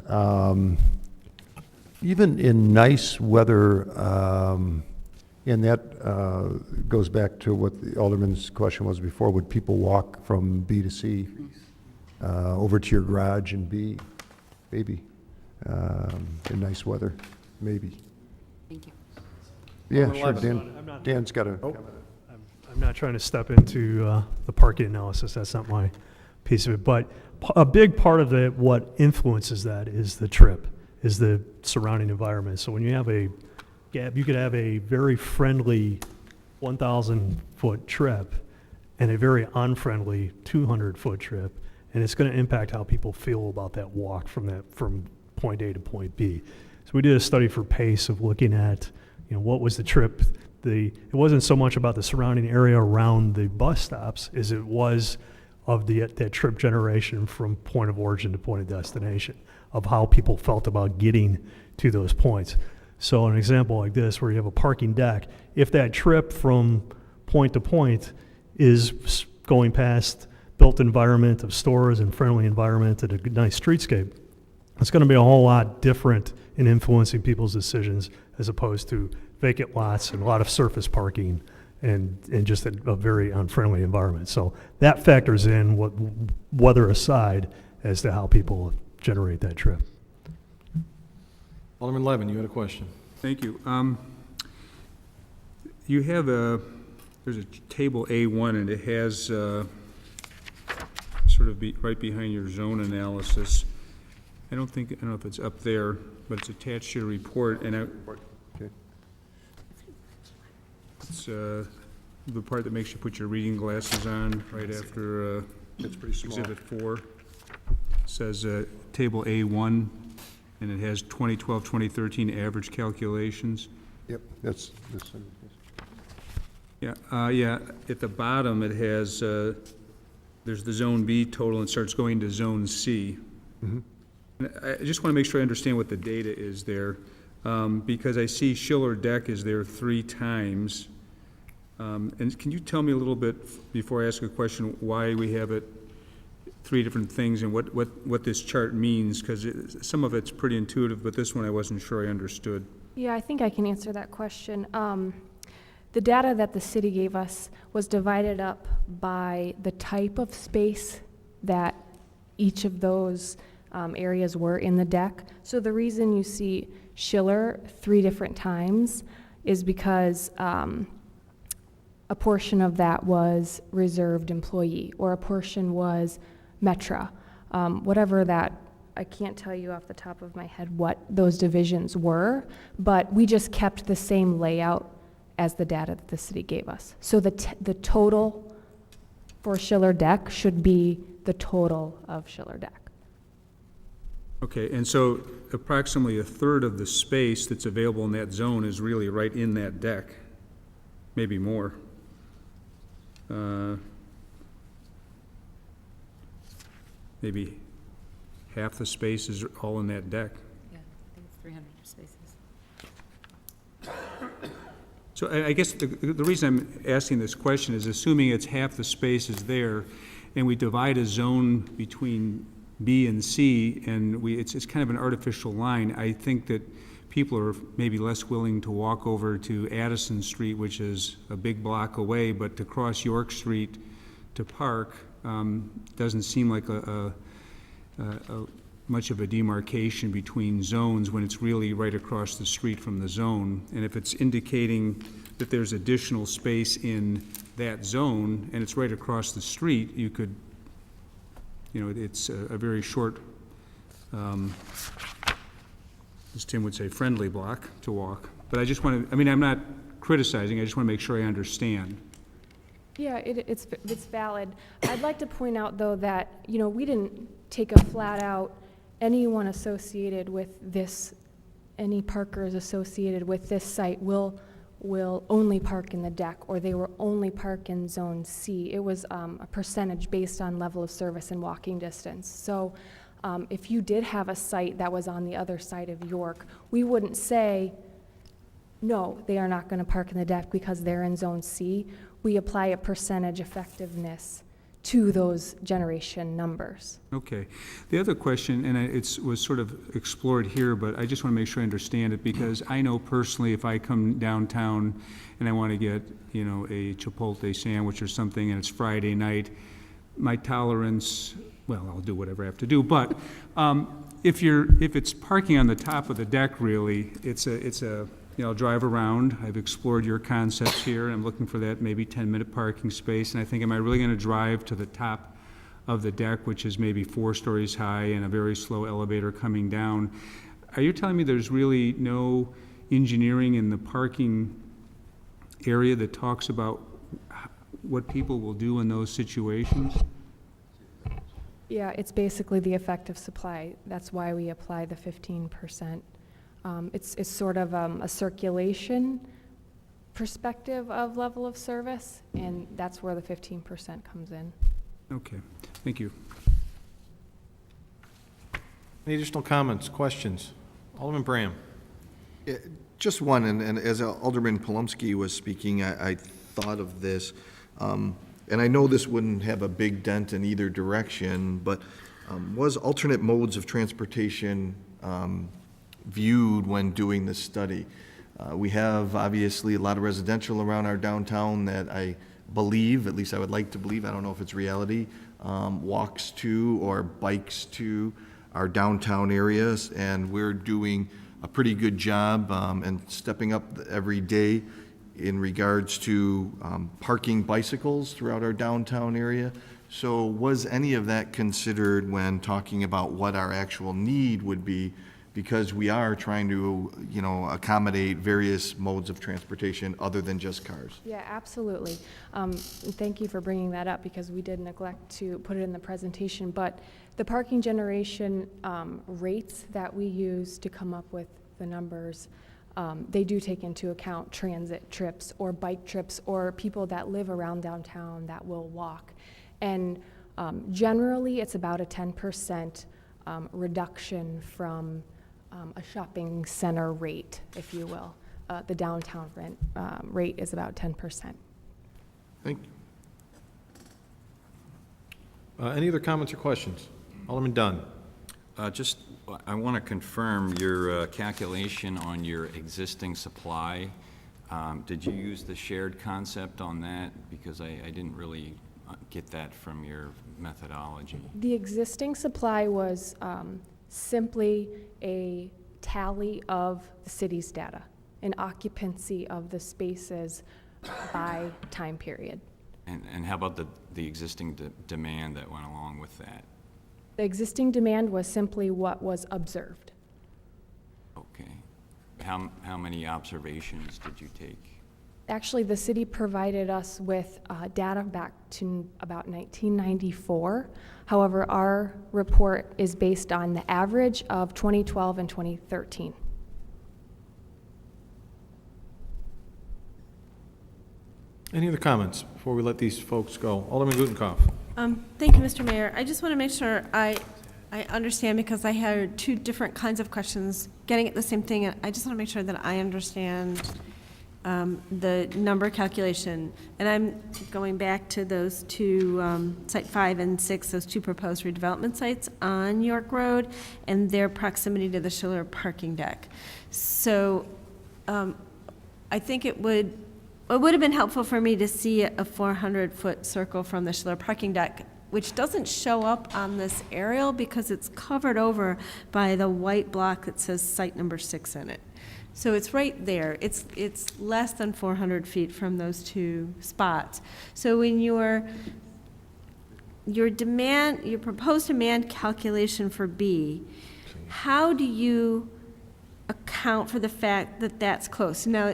Even in nice weather, and that goes back to what the Alderman's question was before, would people walk from B to C over to your garage and B? Maybe. In nice weather, maybe. Thank you. Yeah, sure, Dan's got a comment. I'm not trying to step into the parking analysis, that's not my piece of it, but a big part of what influences that is the trip, is the surrounding environment. So when you have a gap, you could have a very friendly 1,000-foot trip and a very unfriendly 200-foot trip, and it's going to impact how people feel about that walk from point A to point B. So we did a study for PACE of looking at, what was the trip. It wasn't so much about the surrounding area around the bus stops as it was of that trip generation from point of origin to point of destination, of how people felt about getting to those points. So an example like this, where you have a parking deck, if that trip from point to point is going past built environment of stores and friendly environment at a nice streetscape, it's going to be a whole lot different in influencing people's decisions as opposed to vacant lots and a lot of surface parking and just a very unfriendly environment. So that factors in, what weather aside, as to how people generate that trip. Alderman Levin, you had a question. Thank you. You have there's a table A1, and it has sort of right behind your zone analysis. I don't know if it's up there, but it's attached to your report, and it's the part that makes you put your reading glasses on right after it's pretty small. Exhibit 4. It says Table A1, and it has 2012-2013 average calculations. Yep, that's this one. Yeah, at the bottom it has, there's the Zone B total and starts going to Zone C. Mm-hmm. And I just want to make sure I understand what the data is there, because I see Schiller Deck is there 3 times. And can you tell me a little bit, before I ask a question, why we have it 3 different things and what this chart means? Because some of it's pretty intuitive, but this one I wasn't sure I understood. Yeah, I think I can answer that question. The data that the city gave us was divided up by the type of space that each of those areas were in the deck. So the reason you see Schiller 3 different times is because a portion of that was reserved employee, or a portion was Metra. Whatever that, I can't tell you off the top of my head what those divisions were, but we just kept the same layout as the data that the city gave us. So the total for Schiller Deck should be the total of Schiller Deck. Okay, and so approximately a third of the space that's available in that zone is really right in that deck, maybe more. Maybe half the space is all in that deck. Yeah, I think it's 300 spaces. So I guess the reason I'm asking this question is assuming it's half the space is there, and we divide a zone between B and C, and it's kind of an artificial line. I think that people are maybe less willing to walk over to Addison Street, which is a big block away, but to cross York Street to park doesn't seem like a much of a demarcation between zones when it's really right across the street from the zone. And if it's indicating that there's additional space in that zone and it's right across the street, you could, it's a very short, as Tim would say, friendly block to walk. But I just want to, I'm not criticizing, I just want to make sure I understand. Yeah, it's valid. I'd like to point out, though, that, we didn't take a flat-out, anyone associated with this, any parkers associated with this site will only park in the deck, or they will only park in Zone C. It was a percentage based on level of service and walking distance. So if you did have a site that was on the other side of York, we wouldn't say, no, they are not going to park in the deck because they're in Zone C. We apply a percentage effectiveness to those generation numbers. Okay. The other question, and it was sort of explored here, but I just want to make sure I understand it, because I know personally if I come downtown and I want to get, a Chipotle sandwich or something, and it's Friday night, my tolerance, well, I'll do whatever I have to do, but if it's parking on the top of the deck, really, it's a I'll drive around. I've explored your concepts here, and I'm looking for that maybe 10-minute parking space, and I think, am I really going to drive to the top of the deck, which is maybe 4 stories high and a very slow elevator coming down? Are you telling me there's really no engineering in the parking area that talks about what people will do in those situations? Yeah, it's basically the effective supply. That's why we apply the 15%. It's sort of a circulation perspective of level of service, and that's where the 15% comes in. Okay, thank you. Any additional comments, questions? Alderman Bram. Just one, and as Alderman Polumsky was speaking, I thought of this, and I know this wouldn't have a big dent in either direction, but was alternate modes of transportation viewed when doing this study? We have obviously a lot of residential around our downtown that I believe, at least I would like to believe, I don't know if it's reality, walks to or bikes to our downtown areas, and we're doing a pretty good job and stepping up every day in regards to parking bicycles throughout our downtown area. So was any of that considered when talking about what our actual need would be, because we are trying to, accommodate various modes of transportation other than just cars? Yeah, absolutely. Thank you for bringing that up, because we did neglect to put it in the presentation. But the parking generation rates that we use to come up with the numbers, they do take into account transit trips or bike trips or people that live around downtown that will walk. And generally, it's about a 10% reduction from a shopping center rate, if you will. The downtown rate is about 10%. Thank you. Any other comments or questions? Alderman Dunn. I want to confirm your calculation on your existing supply. Did you use the shared concept on that? Because I didn't really get that from your methodology. The existing supply was simply a tally of the city's data, an occupancy of the spaces by time period. And how about the existing demand that went along with that? The existing demand was simply what was observed. Okay. How many observations did you take? Actually, the city provided us with data back to about 1994. However, our report is based on the average of 2012 and 2013. Any other comments before we let these folks go? Alderman Gutenkopf. Thank you, Mr. Mayor. I just want to make sure I understand, because I had two different kinds of questions getting at the same thing, and I just want to make sure that I understand the number calculation. And I'm going back to those two, Site 5 and 6, those two proposed redevelopment sites on York Road and their proximity to the Schiller parking deck. So I think it would have been helpful for me to see a 400-foot circle from the Schiller parking deck, which doesn't show up on this aerial because it's covered over by the white block that says site number 6 in it. So it's right there. It's less than 400 feet from those two spots. So in your proposed demand calculation for B, how do you account for the fact that that's close? Now,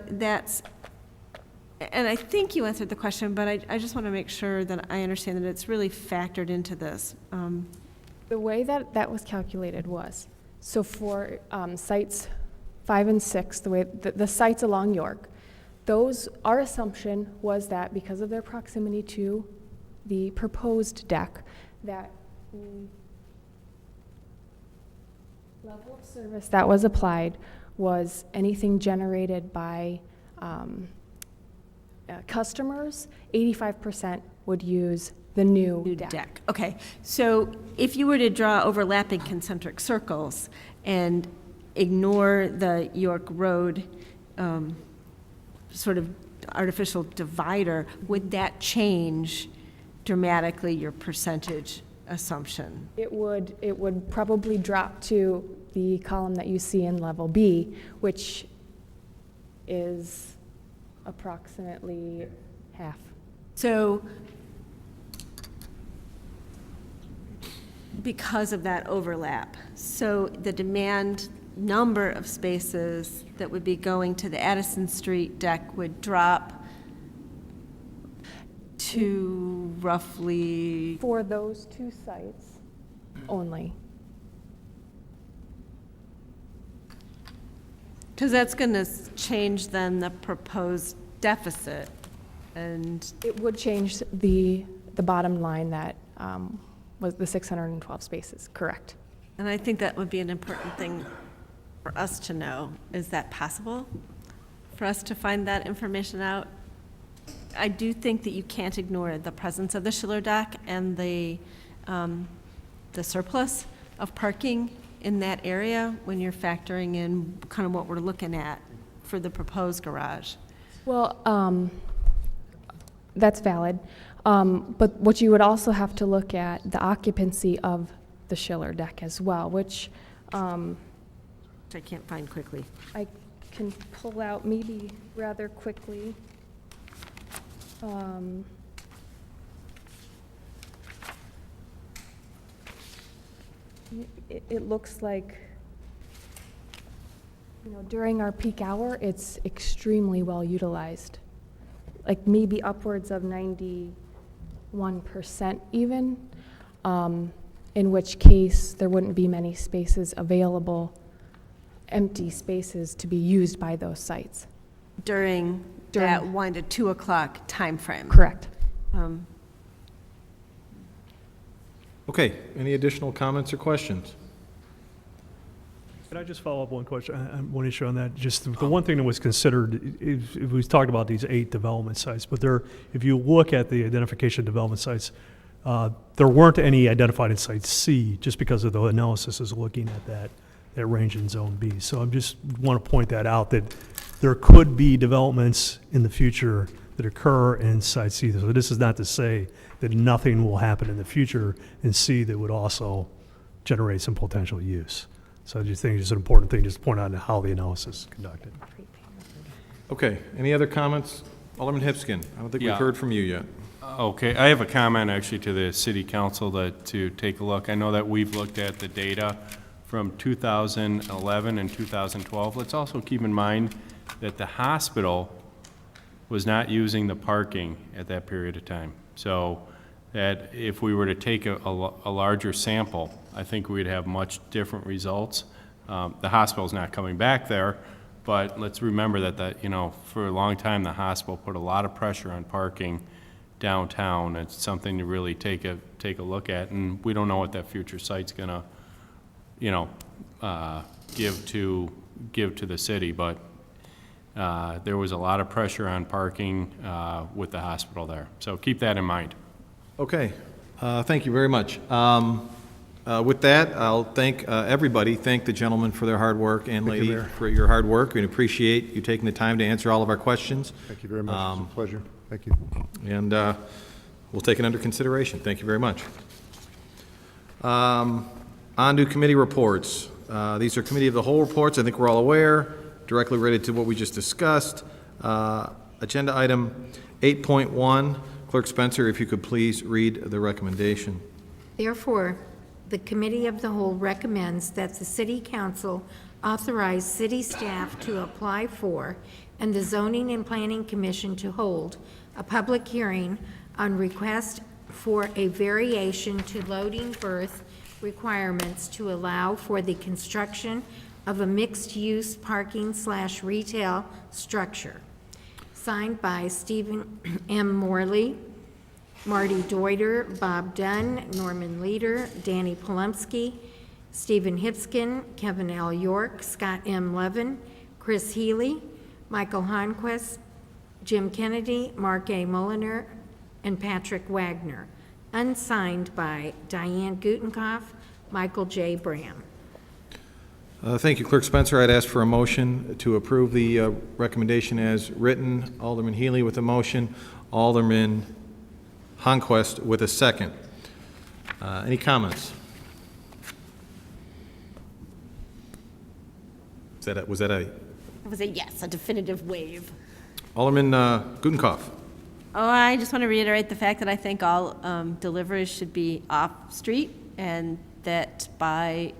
and I think you answered the question, but I just want to make sure that I understand that it's really factored into this. The way that was calculated was, so for sites 5 and 6, the way the sites along York, our assumption was that because of their proximity to the proposed deck, that the level of service that was applied was anything generated by customers. 85% would use the new deck. Okay, so if you were to draw overlapping concentric circles and ignore the York Road sort of artificial divider, would that change dramatically your percentage assumption? It would probably drop to the column that you see in level B, which is approximately half. So because of that overlap, so the demand number of spaces that would be going to the Addison Street deck would drop to roughly... For those two sites only. Because that's going to change then the proposed deficit, and... It would change the bottom line that was the 612 spaces, correct. And I think that would be an important thing for us to know. Is that possible for us to find that information out? I do think that you can't ignore the presence of the Schiller deck and the surplus of parking in that area when you're factoring in kind of what we're looking at for the proposed garage. Well, that's valid. But what you would also have to look at the occupancy of the Schiller deck as well, which I can't find quickly. I can pull out maybe rather quickly. It looks like, during our peak hour, it's extremely well utilized. Like maybe upwards of 91% even, in which case there wouldn't be many spaces available, empty spaces to be used by those sites. During that 1 to 2 o'clock time frame. Correct. Okay, any additional comments or questions? Can I just follow up one question, one issue on that? Just the one thing that was considered, we talked about these 8 development sites, but if you look at the identification of development sites, there weren't any identified in Site C, just because of the analysis is looking at that range in Zone B. So I just want to point that out, that there could be developments in the future that occur in Site C. So this is not to say that nothing will happen in the future in C that would also generate some potential use. So I just think it's an important thing just to point out how the analysis is conducted. Okay, any other comments? Alderman Hipskin, I don't think we've heard from you yet. Okay, I have a comment actually to the city council to take a look. I know that we've looked at the data from 2011 and 2012. Let's also keep in mind that the hospital was not using the parking at that period of time. So that if we were to take a larger sample, I think we'd have much different results. The hospital's not coming back there, but let's remember that for a long time, the hospital put a lot of pressure on parking downtown. It's something to really take a look at, and we don't know what that future site's gonna, give to the city, but there was a lot of pressure on parking with the hospital there. So keep that in mind. Okay, thank you very much. With that, I'll thank everybody, thank the gentleman for their hard work and Thank you, lady Mayor. for your hard work. We appreciate you taking the time to answer all of our questions. Thank you very much. It's a pleasure. Thank you. And we'll take it under consideration. Thank you very much. On to committee reports. These are committee of the whole reports. I think we're all aware, directly related to what we just discussed. Agenda item 8.1. Clerk Spencer, if you could please read the recommendation. Therefore, the Committee of the Whole recommends that the City Council authorize city staff to apply for and the Zoning and Planning Commission to hold a public hearing on request for a variation to loading berth requirements to allow for the construction of a mixed-use parking/retail structure. Signed by Stephen M. Morley, Marty Deuter, Bob Dunn, Norman Leader, Danny Polumsky, Stephen Hipskin, Kevin L. York, Scott M. Levin, Chris Healy, Michael Honquist, Jim Kennedy, Mark A. Mulliner, and Patrick Wagner. Unsigned by Diane Gutenkopf, Michael J. Bram. Thank you, Clerk Spencer. I'd ask for a motion to approve the recommendation as written. Alderman Healy with a motion, Alderman Honquist with a second. Any comments? Was that a It was a yes, a definitive wave. Alderman Gutenkopf? Oh, I just want to reiterate the fact that I think all deliveries should be off-street, and that by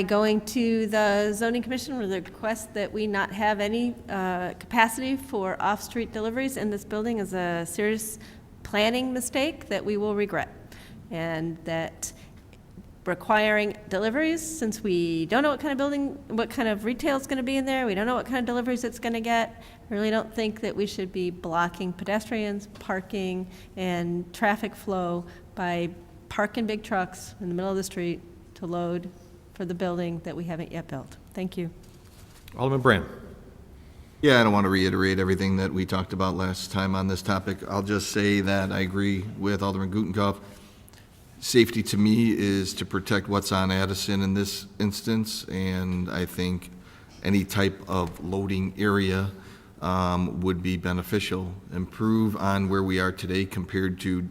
going to the zoning commission with a request that we not have any capacity for off-street deliveries in this building is a serious planning mistake that we will regret. And that requiring deliveries, since we don't know what kind of retail is going to be in there, we don't know what kind of deliveries it's going to get, I really don't think that we should be blocking pedestrians, parking, and traffic flow by parking big trucks in the middle of the street to load for the building that we haven't yet built. Thank you. Alderman Brand? Yeah, I don't want to reiterate everything that we talked about last time on this topic. I'll just say that I agree with Alderman Gutenkopf. Safety to me is to protect what's on Addison in this instance, and I think any type of loading area would be beneficial. Improve on where we are today compared to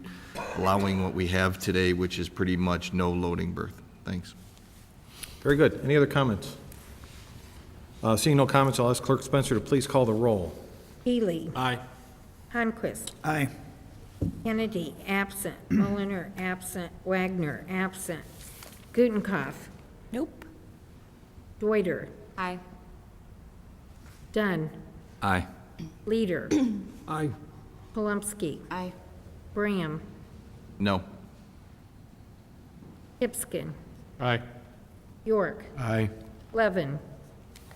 allowing what we have today, which is pretty much no loading berth. Thanks. Very good. Any other comments? Seeing no comments, I'll ask Clerk Spencer to please call the roll. Healy. Aye. Honquist. Aye. Kennedy, absent. Mulliner, absent. Wagner, absent. Gutenkopf. Nope. Deuter. Aye. Dunn. Aye. Leader. Aye. Polumsky. Aye. Bram. No. Hipskin. Aye. York. Aye. Levin.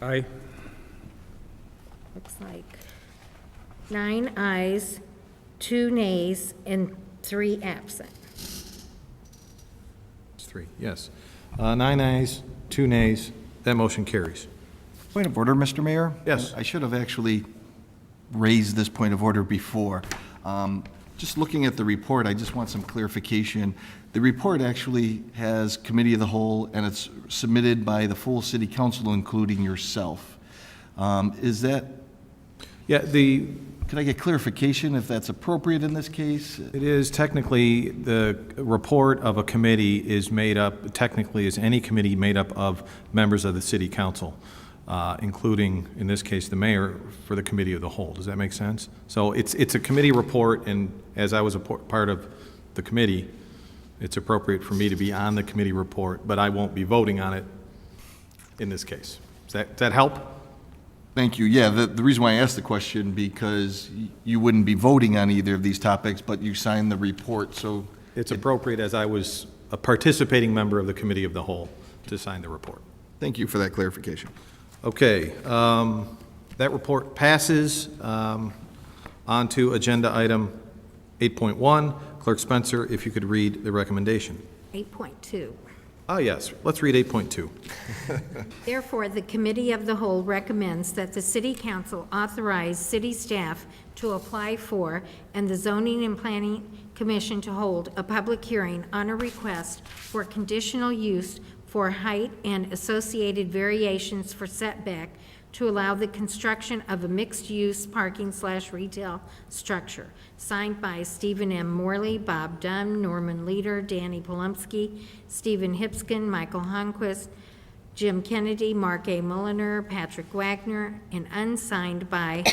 Aye. Looks like 9 ayes, 2 nays, and 3 absent. It's 3, yes. 9 ayes, 2 nays. That motion carries. Point of order, Mr. Mayor? Yes. I should have actually raised this point of order before. Just looking at the report, I just want some clarification. The report actually has committee of the whole, and it's submitted by the full city council, including yourself. Is that? Yeah, Can I get clarification if that's appropriate in this case? it is technically, the report of a committee is made up, technically is any committee made up of members of the city council, including, in this case, the mayor for the committee of the whole. Does that make sense? So it's a committee report, and as I was a part of the committee, it's appropriate for me to be on the committee report, but I won't be voting on it in this case. Does that help? Thank you. Yeah, the reason why I asked the question, because you wouldn't be voting on either of these topics, but you signed the report, so. It's appropriate, as I was a participating member of the Committee of the Whole, to sign the report. Thank you for that clarification. Okay, that report passes. On to agenda item 8.1. Clerk Spencer, if you could read the recommendation. 8.2. Ah, yes, let's read 8.2. Therefore, the Committee of the Whole recommends that the City Council authorize city staff to apply for and the Zoning and Planning Commission to hold a public hearing on a request for conditional use for height and associated variations for setback to allow the construction of a mixed-use parking/retail structure, signed by Stephen M. Morley, Bob Dunn, Norman Leader, Danny Polumsky, Stephen Hipskin, Michael Honquist, Jim Kennedy, Mark A. Mulliner, Patrick Wagner, and unsigned by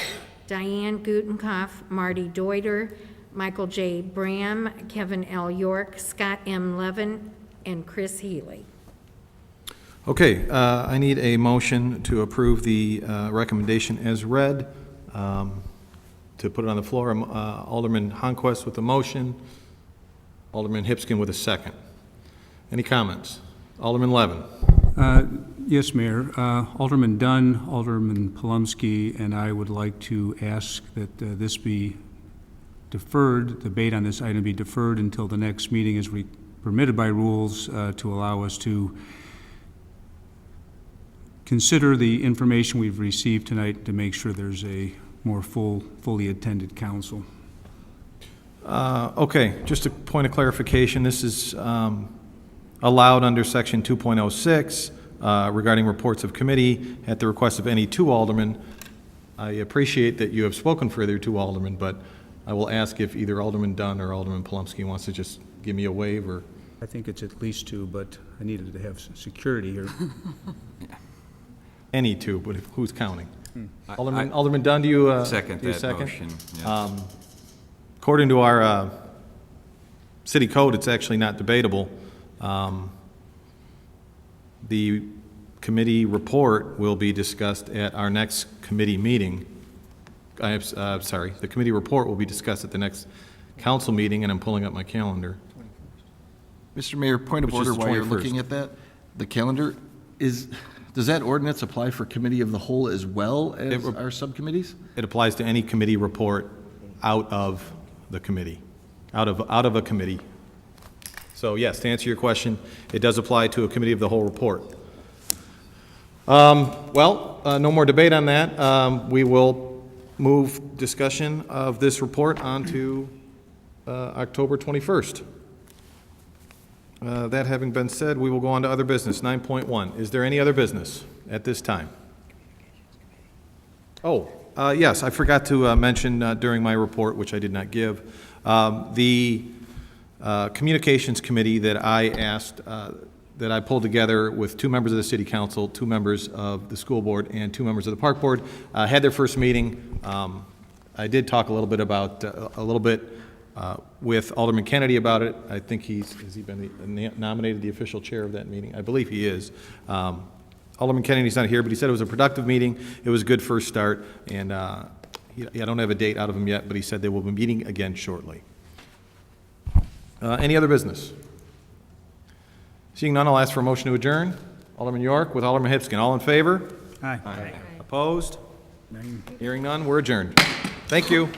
Diane Gutenkopf, Marty Deuter, Michael J. Bram, Kevin L. York, Scott M. Levin, and Chris Healy. Okay, I need a motion to approve the recommendation as read. To put it on the floor, Alderman Honquist with the motion, Alderman Hipskin with a second. Any comments? Alderman Levin. Yes, Mayor. Alderman Dunn, Alderman Polumsky, and I would like to ask that this be deferred, debate on this item be deferred until the next meeting is permitted by rules to allow us to consider the information we've received tonight to make sure there's a more fully attended council. Okay, just a point of clarification. This is allowed under Section 2.06 regarding reports of committee at the request of any two aldermen. I appreciate that you have spoken for either two aldermen, but I will ask if either Alderman Dunn or Alderman Polumsky wants to just give me a wave or. I think it's at least two, but I needed to have security here. Any two, but who's counting? Alderman Dunn, do you second do you that second? motion? Yes. According to our city code, it's actually not debatable. The committee report will be discussed at our next committee meeting. Sorry, the committee report will be discussed at the next council meeting, and I'm pulling up my calendar. Mr. Mayor, point of Which is order the while you're 21st. looking at that, the calendar, does that ordinance apply for committee of the whole as well as our subcommittees? It applies to any committee report out of the committee, out of a committee. So yes, to answer your question, it does apply to a committee of the whole report. No more debate on that. We will move discussion of this report on to October 21st. That having been said, we will go on to other business. 9.1. Is there any other business at this time? Yes, I forgot to mention during my report, which I did not give, the communications committee that I asked, that I pulled together with 2 members of the city council, 2 members of the school board, and 2 members of the park board, had their first meeting. I did talk a little bit about, with Alderman Kennedy about it. I think has he been nominated the official chair of that meeting? I believe he is. Alderman Kennedy's not here, but he said it was a productive meeting. It was a good first start, and I don't have a date out of him yet, but he said they will be meeting again shortly. Any other business? Seeing none, I'll ask for a motion to adjourn. Alderman York with Alderman Hipskin. All in favor? Aye. Opposed? Hearing none, we're adjourned. Thank you.